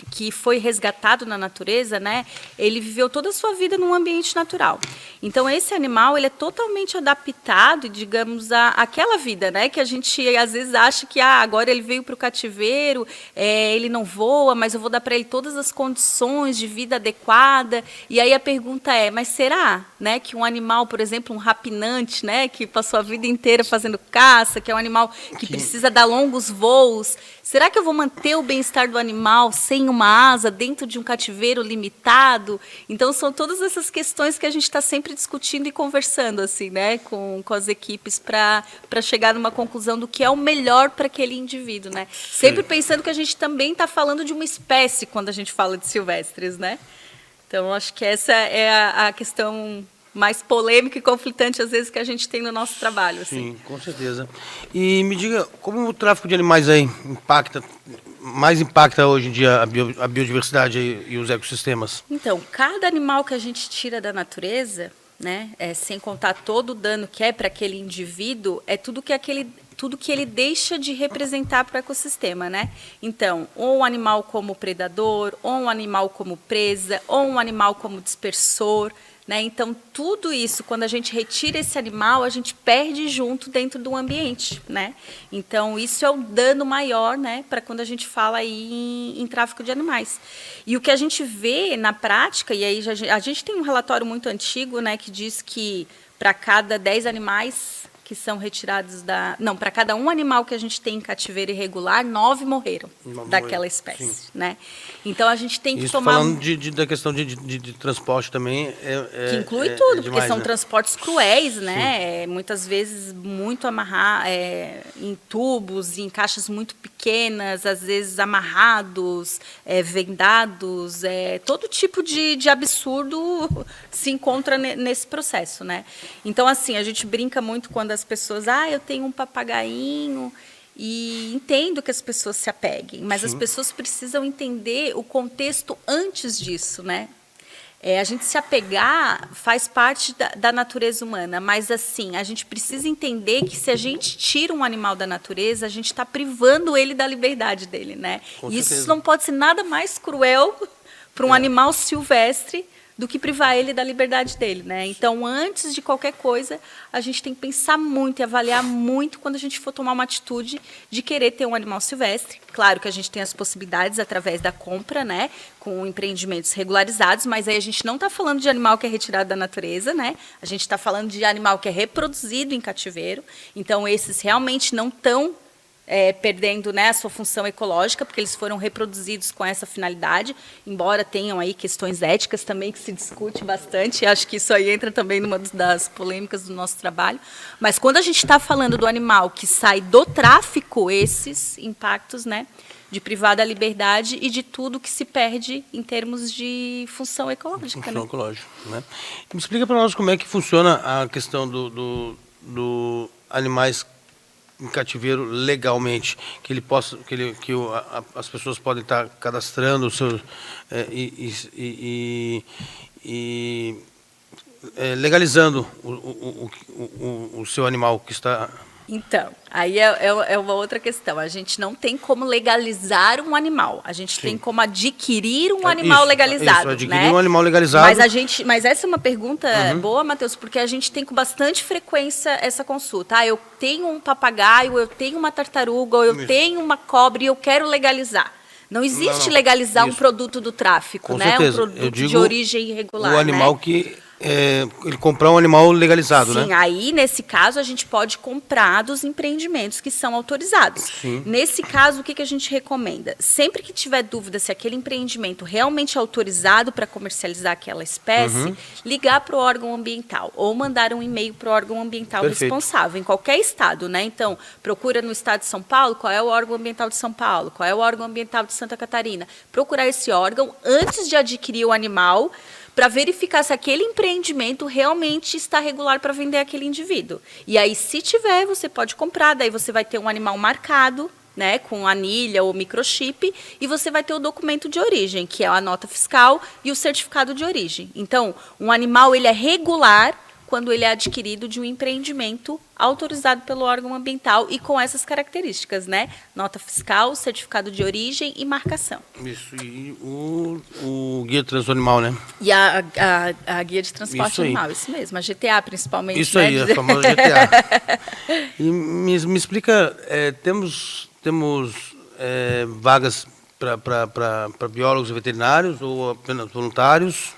Speaker 3: que foi resgatado na natureza, né, ele viveu toda a sua vida num ambiente natural. Então, esse animal ele é totalmente adaptado, digamos, àquela vida, né, que a gente às vezes acha que agora ele veio para o cativeiro, ele não voa, mas eu vou dar para ele todas as condições de vida adequada. E aí a pergunta é, mas será, né, que um animal, por exemplo, um rapinante, né, que passou a vida inteira fazendo caça, que é um animal que precisa dar longos voos, será que eu vou manter o bem-estar do animal sem uma asa, dentro de um cativeiro limitado? Então, são todas essas questões que a gente está sempre discutindo e conversando assim, né, com as equipes para chegar numa conclusão do que é o melhor para aquele indivíduo, né? Sempre pensando que a gente também está falando de uma espécie quando a gente fala de silvestres, né? Então, acho que essa é a questão mais polêmica e conflitante, às vezes, que a gente tem no nosso trabalho. Assim.
Speaker 2: Sim, com certeza. E me diga, como o tráfico de animais aí impacta hoje em dia a biodiversidade e os ecossistemas?
Speaker 3: Então, cada animal que a gente tira da natureza, né, sem contar todo o dano que é para aquele indivíduo, é tudo que ele deixa de representar para o ecossistema, né? Então, ou um animal como predador, ou um animal como presa, ou um animal como dispersor, né? Então, tudo isso, quando a gente retira esse animal, a gente perde junto dentro do ambiente, né? Então, isso é o dano maior, né, para quando a gente fala aí em tráfico de animais. E o que a gente vê na prática, e aí a gente tem um relatório muito antigo, né, que diz que para cada 10 animais que são retirados da... Não, para cada um animal que a gente tem em cativeiro irregular, 9 morreram daquela espécie, sim, né? Então, a gente tem que
Speaker 2: isso
Speaker 3: tomar...
Speaker 2: falando da questão de transporte também...
Speaker 3: que inclui tudo,
Speaker 2: demais,
Speaker 3: porque são, né, transportes cruéis, né? Muitas vezes muito em tubos, em caixas muito pequenas, às vezes amarrados, vendados, todo tipo de absurdo se encontra nesse processo, né? Então, assim, a gente brinca muito quando as pessoas, eu tenho um papagainho, e entendo que as pessoas se apeguem, mas, sim, as pessoas precisam entender o contexto antes disso, né? A gente se apegar faz parte da natureza humana, mas, assim, a gente precisa entender que se a gente tira um animal da natureza, a gente está privando ele da liberdade dele, né? E isso não pode ser nada mais cruel para um animal silvestre do que privar ele da liberdade dele, né? Então, antes de qualquer coisa, a gente tem que pensar muito e avaliar muito quando a gente for tomar uma atitude de querer ter um animal silvestre. Claro que a gente tem as possibilidades através da compra, né, com empreendimentos regularizados, mas aí a gente não está falando de animal que é retirado da natureza, né? A gente está falando de animal que é reproduzido em cativeiro. Então, esses realmente não estão perdendo, né, a sua função ecológica, porque eles foram reproduzidos com essa finalidade, embora tenham aí questões éticas também que se discute bastante, acho que isso aí entra também numa das polêmicas do nosso trabalho, mas quando a gente está falando do animal que sai do tráfico, esses impactos, né, de privar da liberdade e de tudo que se perde em termos de função ecológica.
Speaker 2: Função ecológica, né? Me explica para nós como é que funciona a questão do animais em cativeiro legalmente, que as pessoas podem estar cadastrando o seu legalizando o seu animal que está...
Speaker 3: Então, aí é uma outra questão. A gente não tem como legalizar um animal. A gente, sim, tem como adquirir um animal legalizado. Isso,
Speaker 2: adquirir, né, um animal legalizado.
Speaker 3: Mas essa é uma pergunta boa, Matheus, porque a gente tem com bastante frequência essa consulta. Eu tenho um papagaio, eu tenho uma tartaruga, ou eu tenho uma cobra e eu quero legalizar. Não existe legalizar um produto do tráfico, né?
Speaker 2: Certeza.
Speaker 3: Um produto de origem irregular.
Speaker 2: O animal, né, que... ele comprar um animal legalizado,
Speaker 3: sim,
Speaker 2: né?
Speaker 3: Aí, nesse caso, a gente pode comprar dos empreendimentos que são autorizados.
Speaker 2: Sim.
Speaker 3: Nesse caso, o que a gente recomenda? Sempre que tiver dúvida se aquele empreendimento realmente é autorizado para comercializar aquela espécie, ligar para o órgão ambiental ou mandar um e-mail para o órgão ambiental responsável, em qualquer estado, né? Então, procura no estado de São Paulo, qual é o órgão ambiental de São Paulo, qual é o órgão ambiental de Santa Catarina. Procurar esse órgão antes de adquirir o animal, para verificar se aquele empreendimento realmente está regular para vender aquele indivíduo. E aí, se tiver, você pode comprar, daí você vai ter um animal marcado, né, com anilha ou microchip, e você vai ter o documento de origem, que é a nota fiscal e o certificado de origem. Então, um animal ele é regular quando ele é adquirido de um empreendimento autorizado pelo órgão ambiental e com essas características, né? Nota fiscal, certificado de origem e marcação.
Speaker 2: Isso, e o guia de transporte animal, né?
Speaker 3: E a guia de transporte animal, isso mesmo, a GTA principalmente.
Speaker 2: Isso,
Speaker 3: né?
Speaker 2: aí, a famosa GTA. E me explica, temos vagas para biólogos e veterinários ou apenas voluntários?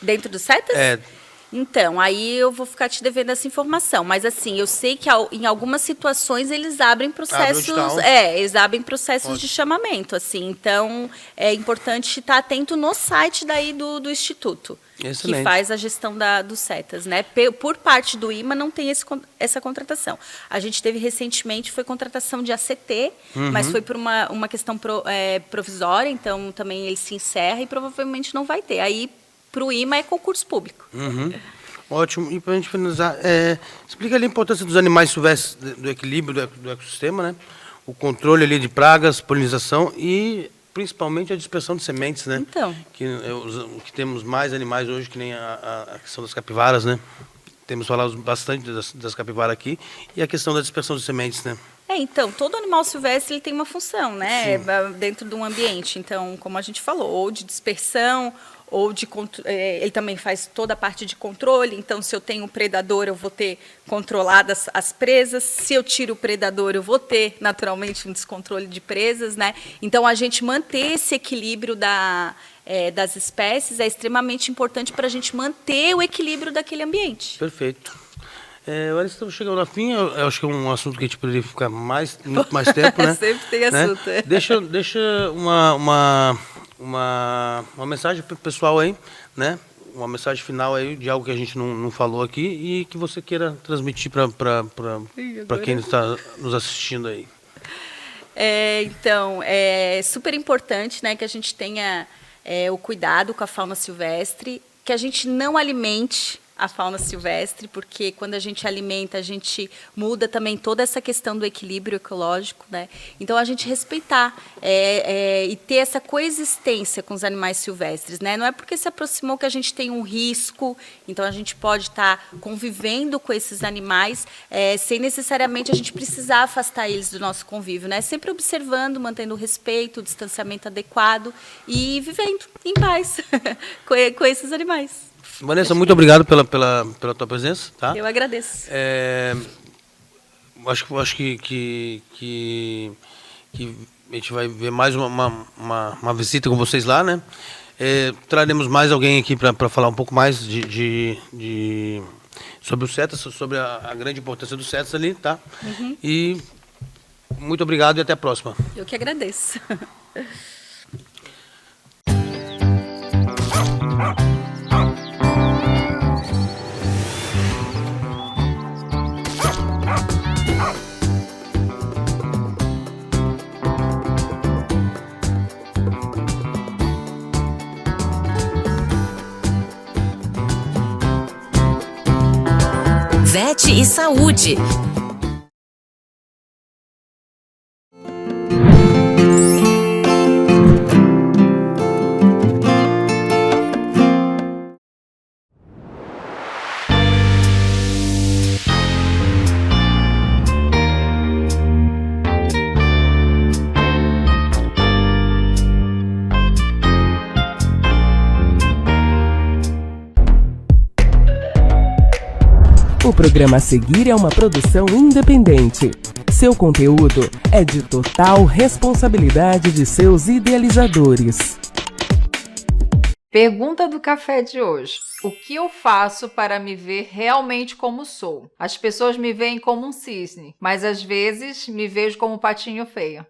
Speaker 3: Dentro do CETAS? Então, aí eu vou ficar te devendo essa informação, mas assim, eu sei que em algumas situações eles abrem processos, eles abrem processos de chamamento, assim, então é importante estar atento no site daí do Instituto,
Speaker 2: excelente,
Speaker 3: que faz a gestão dos CETAS, né? Por parte do IMA não tem essa contratação. A gente teve recentemente, foi contratação de ACT, mas foi por uma questão provisória, então também ele se encerra e provavelmente não vai ter. Aí, para o IMA é concurso público.
Speaker 2: Ótimo. E para a gente finalizar, explica ali a importância dos animais silvestres, do equilíbrio do ecossistema, né? O controle ali de pragas, polinização e principalmente a dispersão de sementes, né?
Speaker 3: Então.
Speaker 2: Que temos mais animais hoje, que nem a questão das capivaras, né? Temos falado bastante das capivaras aqui, e a questão da dispersão de sementes, né?
Speaker 3: Então, todo animal silvestre ele tem uma função, né? Dentro de um ambiente. Então, como a gente falou, ou de dispersão, ou ele também faz toda a parte de controle. Então, se eu tenho um predador, eu vou ter controladas as presas. Se eu tiro o predador, eu vou ter, naturalmente, um descontrole de presas, né? Então, a gente manter esse equilíbrio das espécies é extremamente importante para a gente manter o equilíbrio daquele ambiente.
Speaker 2: Perfeito. Agora estamos chegando ao fim, eu acho que é um assunto que a gente poderia ficar muito mais tempo, né?
Speaker 3: Sempre tem assunto.
Speaker 2: Né? Deixa uma mensagem para o pessoal aí, né? Uma mensagem final aí de algo que a gente não falou aqui e que você queira transmitir para quem está nos assistindo aí.
Speaker 3: Então, é super importante, né, que a gente tenha o cuidado com a fauna silvestre, que a gente não alimente a fauna silvestre, porque quando a gente alimenta, a gente muda também toda essa questão do equilíbrio ecológico, né? Então, a gente respeitar e ter essa coexistência com os animais silvestres, né? Não é porque se aproximou que a gente tem um risco, então a gente pode estar convivendo com esses animais sem necessariamente a gente precisar afastar eles do nosso convívio, né? Sempre observando, mantendo o respeito, o distanciamento adequado e vivendo em paz com esses animais.
Speaker 2: Vanessa, muito obrigado pela tua presença, tá?
Speaker 3: Eu agradeço.
Speaker 2: Acho que a gente vai ver mais uma visita com vocês lá, né? Traremos mais alguém aqui para falar um pouco mais sobre o CETAS, sobre a grande importância do CETAS ali, tá?
Speaker 3: Uhum.
Speaker 2: E muito obrigado e até a próxima.
Speaker 3: Eu que agradeço.
Speaker 1: VET e Saúde.
Speaker 4: O programa a seguir é uma produção independente. Seu conteúdo é de total responsabilidade de seus idealizadores.
Speaker 5: Pergunta do café de hoje. O que eu faço para me ver realmente como sou? As pessoas me veem como um cisne, mas às vezes me vejo como um patinho feio.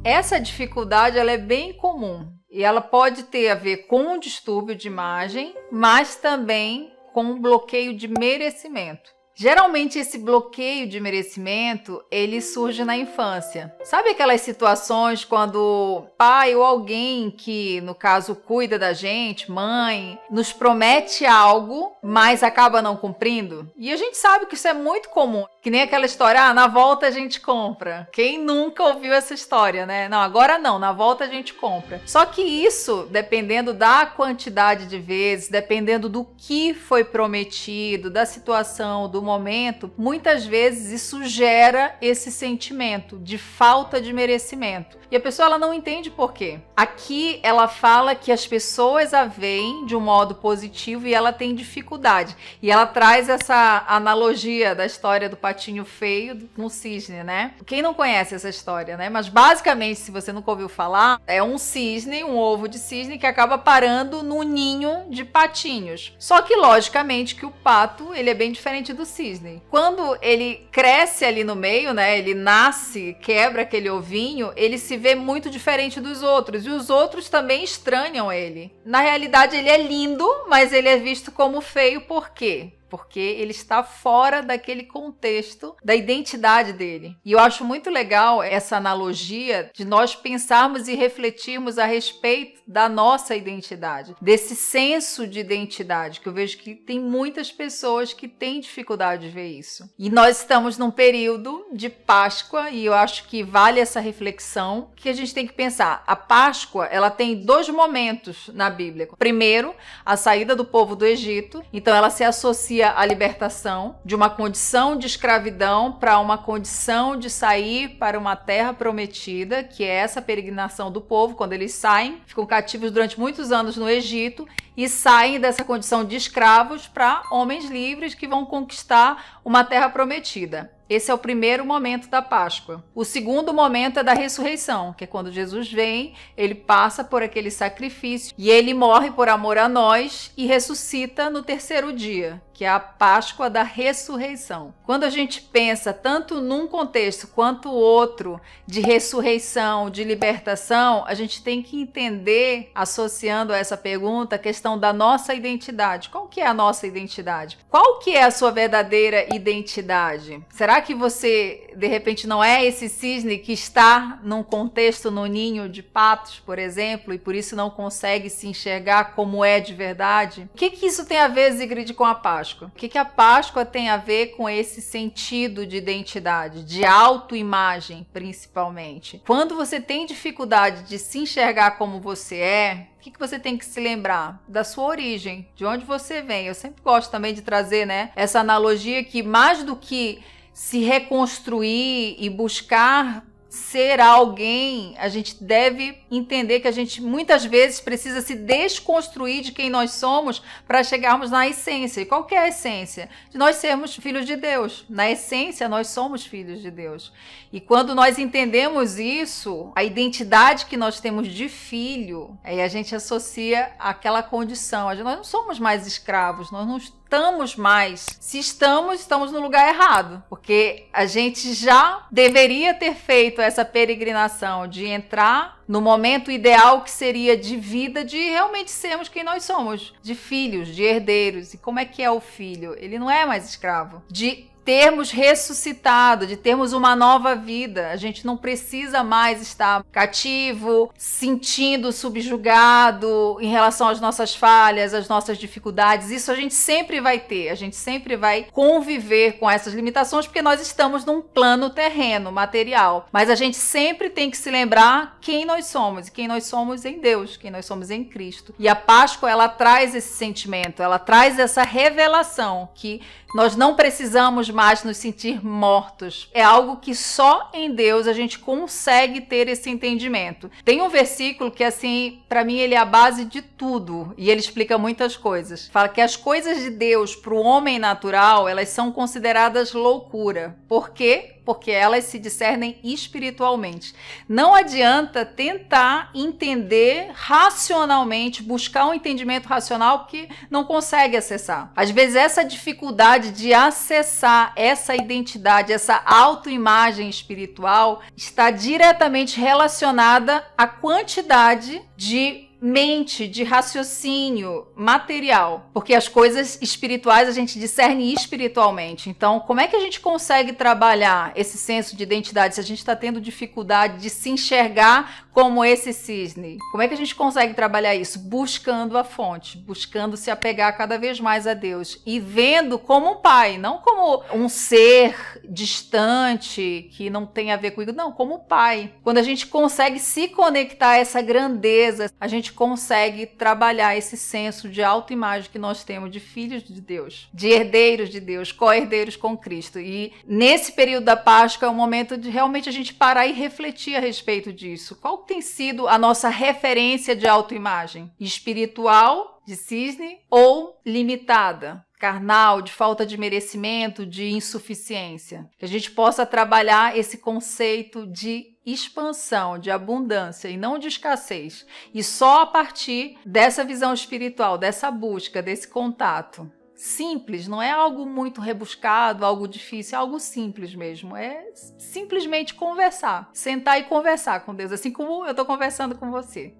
Speaker 5: Essa dificuldade ela é bem comum e ela pode ter a ver com um distúrbio de imagem, mas também com um bloqueio de merecimento. Geralmente esse bloqueio de merecimento, ele surge na infância. Sabe aquelas situações quando o pai ou alguém que, no caso, cuida da gente, mãe, nos promete algo, mas acaba não cumprindo? E a gente sabe que isso é muito comum. Que nem aquela história, na volta a gente compra. Quem nunca ouviu essa história, né? Não, agora não, na volta a gente compra. Só que isso, dependendo da quantidade de vezes, dependendo do que foi prometido, da situação, do momento, muitas vezes isso gera esse sentimento de falta de merecimento. E a pessoa ela não entende por quê. Aqui ela fala que as pessoas a veem de um modo positivo e ela tem dificuldade. E ela traz essa analogia da história do patinho feio com o cisne, né? Quem não conhece essa história, né? Mas basicamente, se você nunca ouviu falar, é um cisne, um ovo de cisne que acaba parando num ninho de patinhos. Só que logicamente que o pato, ele é bem diferente do cisne. Quando ele cresce ali no meio, né? Ele nasce, quebra aquele ovinho, ele se vê muito diferente dos outros. E os outros também estranham ele. Na realidade, ele é lindo, mas ele é visto como feio. Por quê? Porque ele está fora daquele contexto da identidade dele. E eu acho muito legal essa analogia de nós pensarmos e refletirmos a respeito da nossa identidade, desse senso de identidade, que eu vejo que tem muitas pessoas que têm dificuldade de ver isso. E nós estamos num período de Páscoa, e eu acho que vale essa reflexão, que a gente tem que pensar. A Páscoa, ela tem 2 momentos na Bíblia. Primeiro, a saída do povo do Egito, então ela se associa a libertação de uma condição de escravidão para uma condição de sair para uma terra prometida, que é essa peregrinação do povo, quando eles saem, ficam cativos durante muitos anos no Egito e saem dessa condição de escravos para homens livres que vão conquistar uma terra prometida. Esse é o primeiro momento da Páscoa. O segundo momento é da ressurreição, que é quando Jesus vem, ele passa por aquele sacrifício e ele morre por amor a nós e ressuscita no terceiro dia, que é a Páscoa da ressurreição. Quando a gente pensa tanto num contexto quanto outro de ressurreição, de libertação, a gente tem que entender, associando a essa pergunta, a questão da nossa identidade. Qual que é a nossa identidade? Qual que é a sua verdadeira identidade? Será que você, de repente, não é esse cisne que está num contexto no ninho de patos, por exemplo, e por isso não consegue se enxergar como é de verdade? O que isso tem a ver, Zigrid, com a Páscoa? O que a Páscoa tem a ver com esse sentido de identidade, de autoimagem, principalmente? Quando você tem dificuldade de se enxergar como você é, o que você tem que se lembrar? Da sua origem, de onde você vem. Eu sempre gosto também de trazer, essa analogia que mais do que se reconstruir e buscar ser alguém, a gente deve entender que a gente muitas vezes precisa se desconstruir de quem nós somos para chegarmos na essência. E qual que é a essência? De nós sermos filhos de Deus. Na essência, nós somos filhos de Deus. E quando nós entendemos isso, a identidade que nós temos de filho, aí a gente associa àquela condição. Nós não somos mais escravos, nós não estamos mais. Se estamos no lugar errado, porque a gente já deveria ter feito essa peregrinação de entrar no momento ideal que seria de vida, de realmente sermos quem nós somos, de filhos, de herdeiros. E como é que é o filho? Ele não é mais escravo. De termos ressuscitado, de termos uma nova vida. A gente não precisa mais estar cativo, sentindo subjugado em relação às nossas falhas, às nossas dificuldades. Isso a gente sempre vai ter, a gente sempre vai conviver com essas limitações, porque nós estamos num plano terreno, material. Mas a gente sempre tem que se lembrar quem nós somos, e quem nós somos em Deus, quem nós somos em Cristo. E a Páscoa, ela traz esse sentimento, ela traz essa revelação que nós não precisamos mais nos sentir mortos. É algo que só em Deus a gente consegue ter esse entendimento. Tem um versículo que, assim, para mim ele é a base de tudo e ele explica muitas coisas. Fala que as coisas de Deus para o homem natural, elas são consideradas loucura. Por quê? Porque elas se discernem espiritualmente. Não adianta tentar entender racionalmente, buscar um entendimento racional, porque não consegue acessar. Às vezes essa dificuldade de acessar essa identidade, essa autoimagem espiritual, está diretamente relacionada à quantidade de mente, de raciocínio material, porque as coisas espirituais a gente discerne espiritualmente. Então, como é que a gente consegue trabalhar esse senso de identidade se a gente está tendo dificuldade de se enxergar como esse cisne? Como é que a gente consegue trabalhar isso? Buscando a fonte, buscando se apegar cada vez mais a Deus e vendo como um pai, não como um ser distante que não tem a ver comigo, não, como pai. Quando a gente consegue se conectar a essa grandeza, a gente consegue trabalhar esse senso de autoimagem que nós temos de filhos de Deus, de herdeiros de Deus, co-herdeiros com Cristo. E nesse período da Páscoa é o momento de realmente a gente parar e refletir a respeito disso. Qual tem sido a nossa referência de autoimagem? Espiritual, de cisne, ou limitada? Carnal, de falta de merecimento, de insuficiência. Que a gente possa trabalhar esse conceito de expansão, de abundância e não de escassez. E só a partir dessa visão espiritual, dessa busca, desse contato. Simples, não é algo muito rebuscado, algo difícil, é algo simples mesmo. É simplesmente conversar, sentar e conversar com Deus, assim como eu estou conversando com você.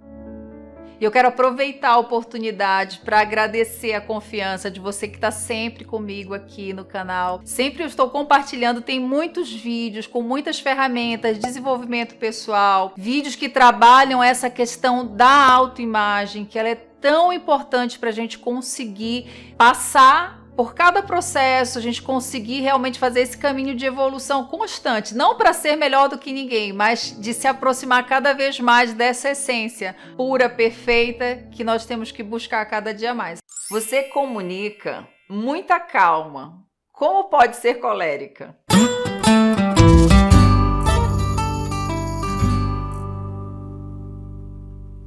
Speaker 5: E eu quero aproveitar a oportunidade para agradecer a confiança de você que está sempre comigo aqui no canal. Sempre eu estou compartilhando, tem muitos vídeos com muitas ferramentas, desenvolvimento pessoal, vídeos que trabalham essa questão da autoimagem, que ela é tão importante para a gente conseguir passar por cada processo, a gente conseguir realmente fazer esse caminho de evolução constante, não para ser melhor do que ninguém, mas de se aproximar cada vez mais dessa essência pura, perfeita, que nós temos que buscar cada dia mais. Você comunica muita calma. Como pode ser colérica?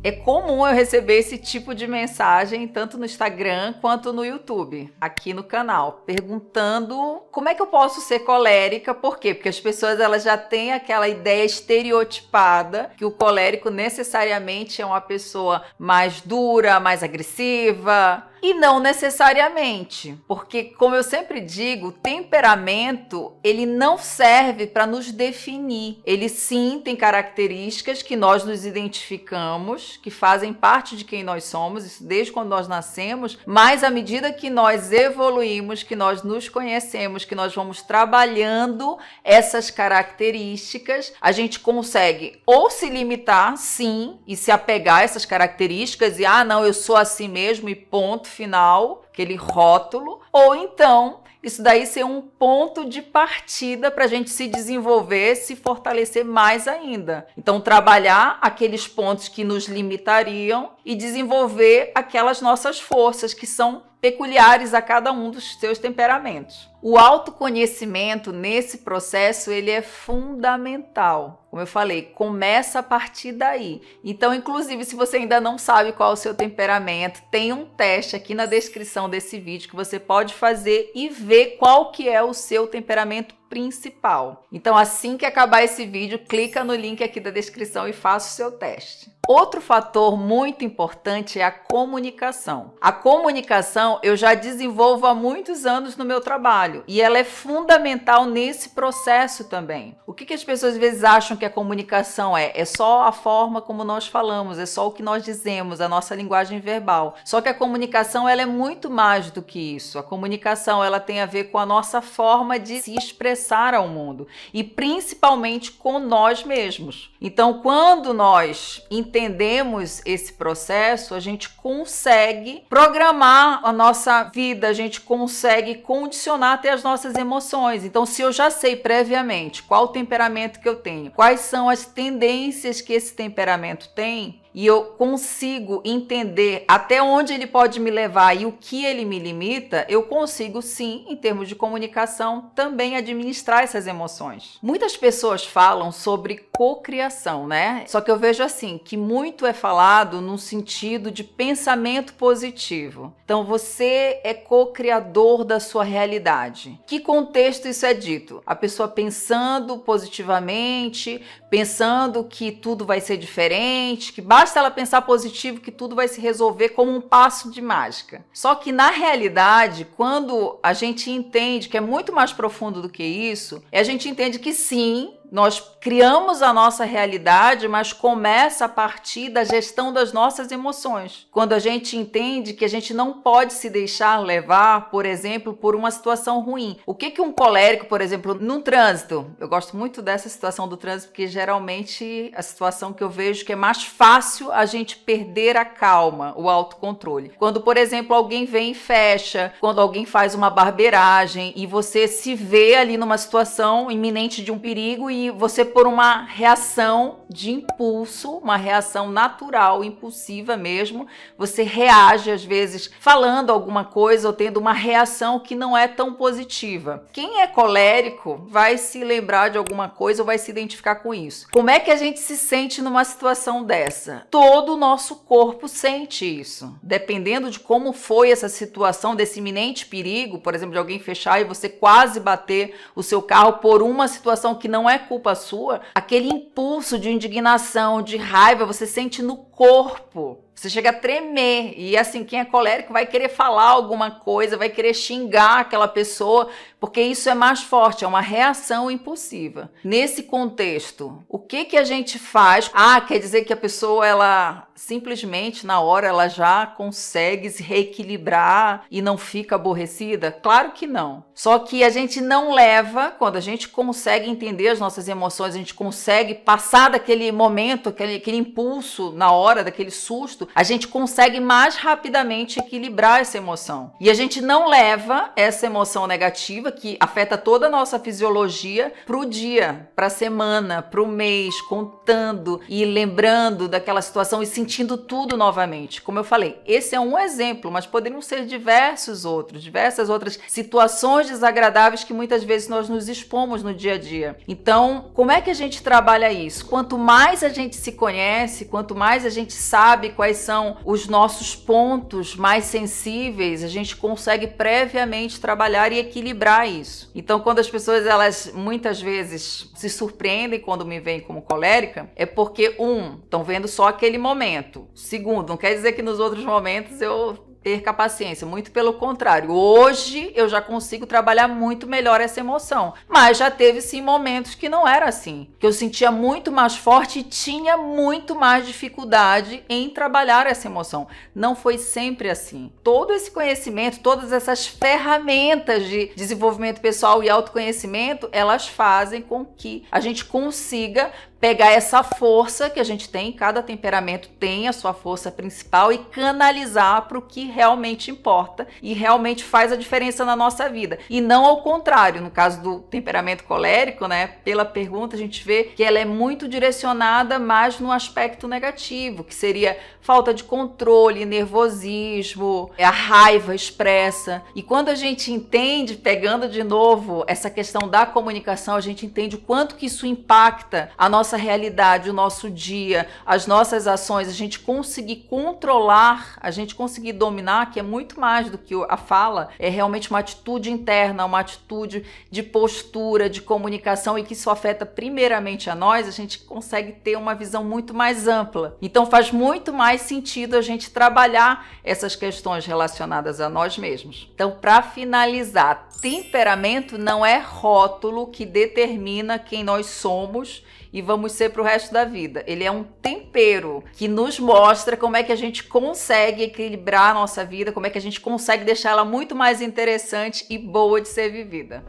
Speaker 5: É comum eu receber esse tipo de mensagem tanto no Instagram quanto no YouTube, aqui no canal, perguntando como é que eu posso ser colérica. Por quê? Porque as pessoas elas já têm aquela ideia estereotipada que o colérico necessariamente é uma pessoa mais dura, mais agressiva. E não necessariamente, porque, como eu sempre digo, o temperamento, ele não serve para nos definir. Ele sim tem características que nós nos identificamos, que fazem parte de quem nós somos, isso desde quando nós nascemos, mas à medida que nós evoluímos, que nós nos conhecemos, que nós vamos trabalhando essas características, a gente consegue ou se limitar, sim, e se apegar a essas características e, não, eu sou assim mesmo e ponto final, aquele rótulo, ou então isso daí ser um ponto de partida para a gente se desenvolver, se fortalecer mais ainda. Então, trabalhar aqueles pontos que nos limitariam e desenvolver aquelas nossas forças que são peculiares a cada um dos seus temperamentos. O autoconhecimento nesse processo ele é fundamental. Como eu falei, começa a partir daí. Então, inclusive, se você ainda não sabe qual é o seu temperamento, tem um teste aqui na descrição desse vídeo que você pode fazer e ver qual que é o seu temperamento principal. Então, assim que acabar esse vídeo, clica no link aqui da descrição e faça o seu teste. Outro fator muito importante é a comunicação. A comunicação eu já desenvolvo há muitos anos no meu trabalho e ela é fundamental nesse processo também. O que as pessoas às vezes acham que a comunicação é? É só a forma como nós falamos, é só o que nós dizemos, a nossa linguagem verbal. Só que a comunicação ela é muito mais do que isso. A comunicação ela tem a ver com a nossa forma de se expressar ao mundo e principalmente com nós mesmos. Então, quando nós entendemos esse processo, a gente consegue programar a nossa vida, a gente consegue condicionar até as nossas emoções. Então, se eu já sei previamente qual o temperamento que eu tenho, quais são as tendências que esse temperamento tem, e eu consigo entender até onde ele pode me levar e o que ele me limita, eu consigo sim, em termos de comunicação, também administrar essas emoções. Muitas pessoas falam sobre cocriação, né? Só que eu vejo assim, que muito é falado no sentido de pensamento positivo. Então, você é co-criador da sua realidade. Que contexto isso é dito? A pessoa pensando positivamente, pensando que tudo vai ser diferente, que basta ela pensar positivo que tudo vai se resolver como um passo de mágica. Só que na realidade, quando a gente entende que é muito mais profundo do que isso, a gente entende que sim, nós criamos a nossa realidade, mas começa a partir da gestão das nossas emoções. Quando a gente entende que a gente não pode se deixar levar, por exemplo, por uma situação ruim. O que um colérico, por exemplo, num trânsito, eu gosto muito dessa situação do trânsito, porque geralmente a situação que eu vejo que é mais fácil a gente perder a calma, o autocontrole. Quando, por exemplo, alguém vem e fecha, quando alguém faz uma barbeiragem e você se vê ali numa situação iminente de um perigo e você, por uma reação de impulso, uma reação natural, impulsiva mesmo, você reage às vezes falando alguma coisa ou tendo uma reação que não é tão positiva. Quem é colérico vai se lembrar de alguma coisa ou vai se identificar com isso. Como é que a gente se sente numa situação dessa? Todo o nosso corpo sente isso. Dependendo de como foi essa situação desse iminente perigo, por exemplo, de alguém fechar e você quase bater o seu carro por uma situação que não é culpa sua, aquele impulso de indignação, de raiva, você sente no corpo. Você chega a tremer e assim, quem é colérico vai querer falar alguma coisa, vai querer xingar aquela pessoa, porque isso é mais forte, é uma reação impulsiva. Nesse contexto, o que a gente faz? Quer dizer que a pessoa, ela simplesmente na hora, ela já consegue se reequilibrar e não fica aborrecida? Claro que não. Só que a gente não leva, quando a gente consegue entender as nossas emoções, a gente consegue passar daquele momento, aquele impulso na hora, daquele susto, trânsito, a gente consegue mais rapidamente equilibrar essa emoção. E a gente não leva essa emoção negativa, que afeta toda a nossa fisiologia, para o dia, para a semana, para o mês, contando e lembrando daquela situação e sentindo tudo novamente. Como eu falei, esse é um exemplo, mas poderiam ser diversas outras situações desagradáveis que muitas vezes nós nos expomos no dia a dia. Então, como é que a gente trabalha isso? Quanto mais a gente se conhece, quanto mais a gente sabe quais são os nossos pontos mais sensíveis, a gente consegue previamente trabalhar e equilibrar isso. Então, quando as pessoas, elas muitas vezes se surpreendem quando me veem como colérica, é porque, estão vendo só aquele momento. Segundo, não quer dizer que nos outros momentos eu perca a paciência, muito pelo contrário. Hoje eu já consigo trabalhar muito melhor essa emoção, mas já teve sim momentos que não era assim, que eu sentia muito mais forte e tinha muito mais dificuldade em trabalhar essa emoção. Não foi sempre assim. Todo esse conhecimento, todas essas ferramentas de desenvolvimento pessoal e autoconhecimento, elas fazem com que a gente consiga pegar essa força que a gente tem, cada temperamento tem a sua força principal, e canalizar para o que realmente importa e realmente faz a diferença na nossa vida. E não ao contrário, no caso do temperamento colérico, né? Pela pergunta a gente vê que ela é muito direcionada mais no aspecto negativo, que seria falta de controle, nervosismo, a raiva expressa. E quando a gente entende, pegando de novo essa questão da comunicação, a gente entende o quanto que isso impacta a nossa realidade, o nosso dia, as nossas ações, a gente conseguir controlar, a gente conseguir dominar, que é muito mais do que a fala, é realmente uma atitude interna, uma atitude de postura, de comunicação, e que isso afeta primeiramente a nós, a gente consegue ter uma visão muito mais ampla. Então faz muito mais sentido a gente trabalhar essas questões relacionadas a nós mesmos. Então, para finalizar, temperamento não é rótulo que determina quem nós somos e vamos ser para o resto da vida. Ele é um tempero que nos mostra como é que a gente consegue equilibrar a nossa vida, como é que a gente consegue deixar ela muito mais interessante e boa de ser vivida.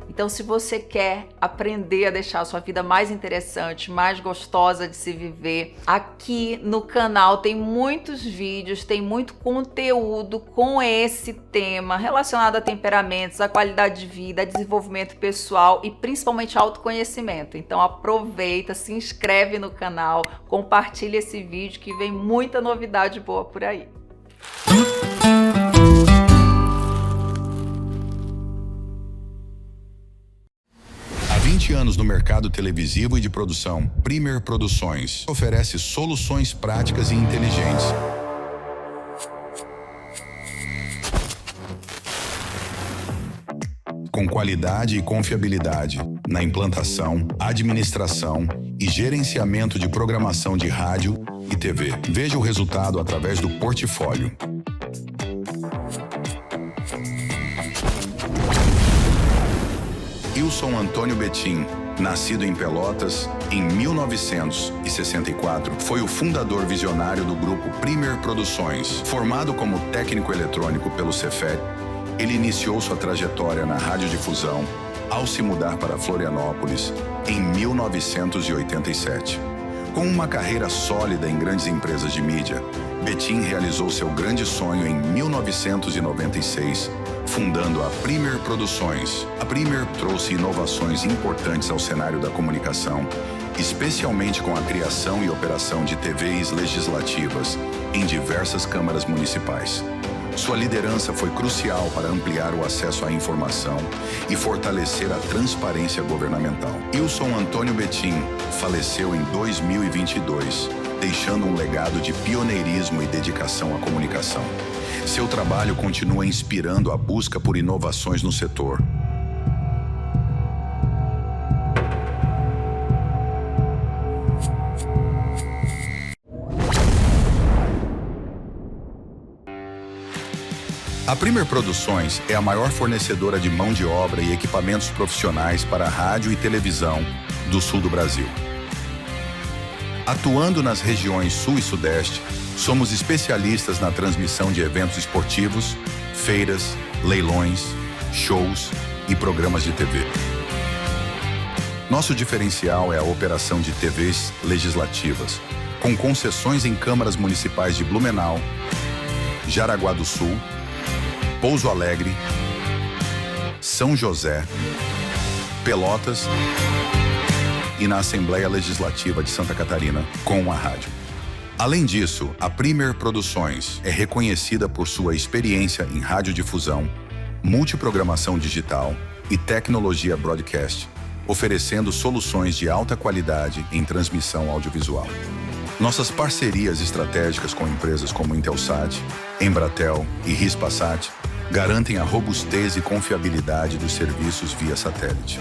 Speaker 5: Então, se você quer aprender a deixar a sua vida mais interessante, mais gostosa de se viver, aqui no canal tem muitos vídeos, tem muito conteúdo com esse tema relacionado a temperamentos, a qualidade de vida, a desenvolvimento pessoal e principalmente autoconhecimento. Então, aproveita, se inscreve no canal, compartilha esse vídeo que vem muita novidade boa por aí.
Speaker 6: Há 20 anos no mercado televisivo e de produção, Premier Produções oferece soluções práticas e inteligentes. Com qualidade e confiabilidade na implantação, administração e gerenciamento de programação de rádio e TV. Veja o resultado através do portfólio. Ilson Antônio Betim, nascido em Pelotas em 1964, foi o fundador visionário do grupo Premier Produções. Formado como técnico eletrônico pelo Cefet, ele iniciou sua trajetória na radiodifusão ao se mudar para Florianópolis em 1987. Com uma carreira sólida em grandes empresas de mídia, Betim realizou seu grande sonho em 1996, fundando a Premier Produções. A Premier trouxe inovações importantes ao cenário da comunicação, especialmente com a criação e operação de TVs legislativas em diversas câmaras municipais. Sua liderança foi crucial para ampliar o acesso à informação e fortalecer a transparência governamental. Ilson Antônio Betim faleceu em 2022, deixando um legado de pioneirismo e dedicação à comunicação. Seu trabalho continua inspirando a busca por inovações no setor. A Premier Produções é a maior fornecedora de mão de obra e equipamentos profissionais para rádio e televisão do sul do Brasil. Atuando nas regiões Sul e Sudeste, somos especialistas na transmissão de eventos esportivos, feiras, leilões, shows e programas de TV. Nosso diferencial é a operação de TVs legislativas, com concessões em câmaras municipais de Blumenau, Jaraguá do Sul, Pouso Alegre, São José, Pelotas e na Assembleia Legislativa de Santa Catarina com a rádio. Além disso, a Premier Produções é reconhecida por sua experiência em radiodifusão, multiprogramação digital e tecnologia broadcast, oferecendo soluções de alta qualidade em transmissão audiovisual. Nossas parcerias estratégicas com empresas como Intelsat, Embratel e Hispasat garantem a robustez e confiabilidade dos serviços via satélite.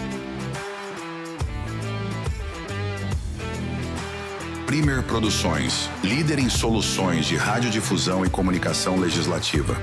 Speaker 6: Premier Produções, líder em soluções de radiodifusão e comunicação legislativa.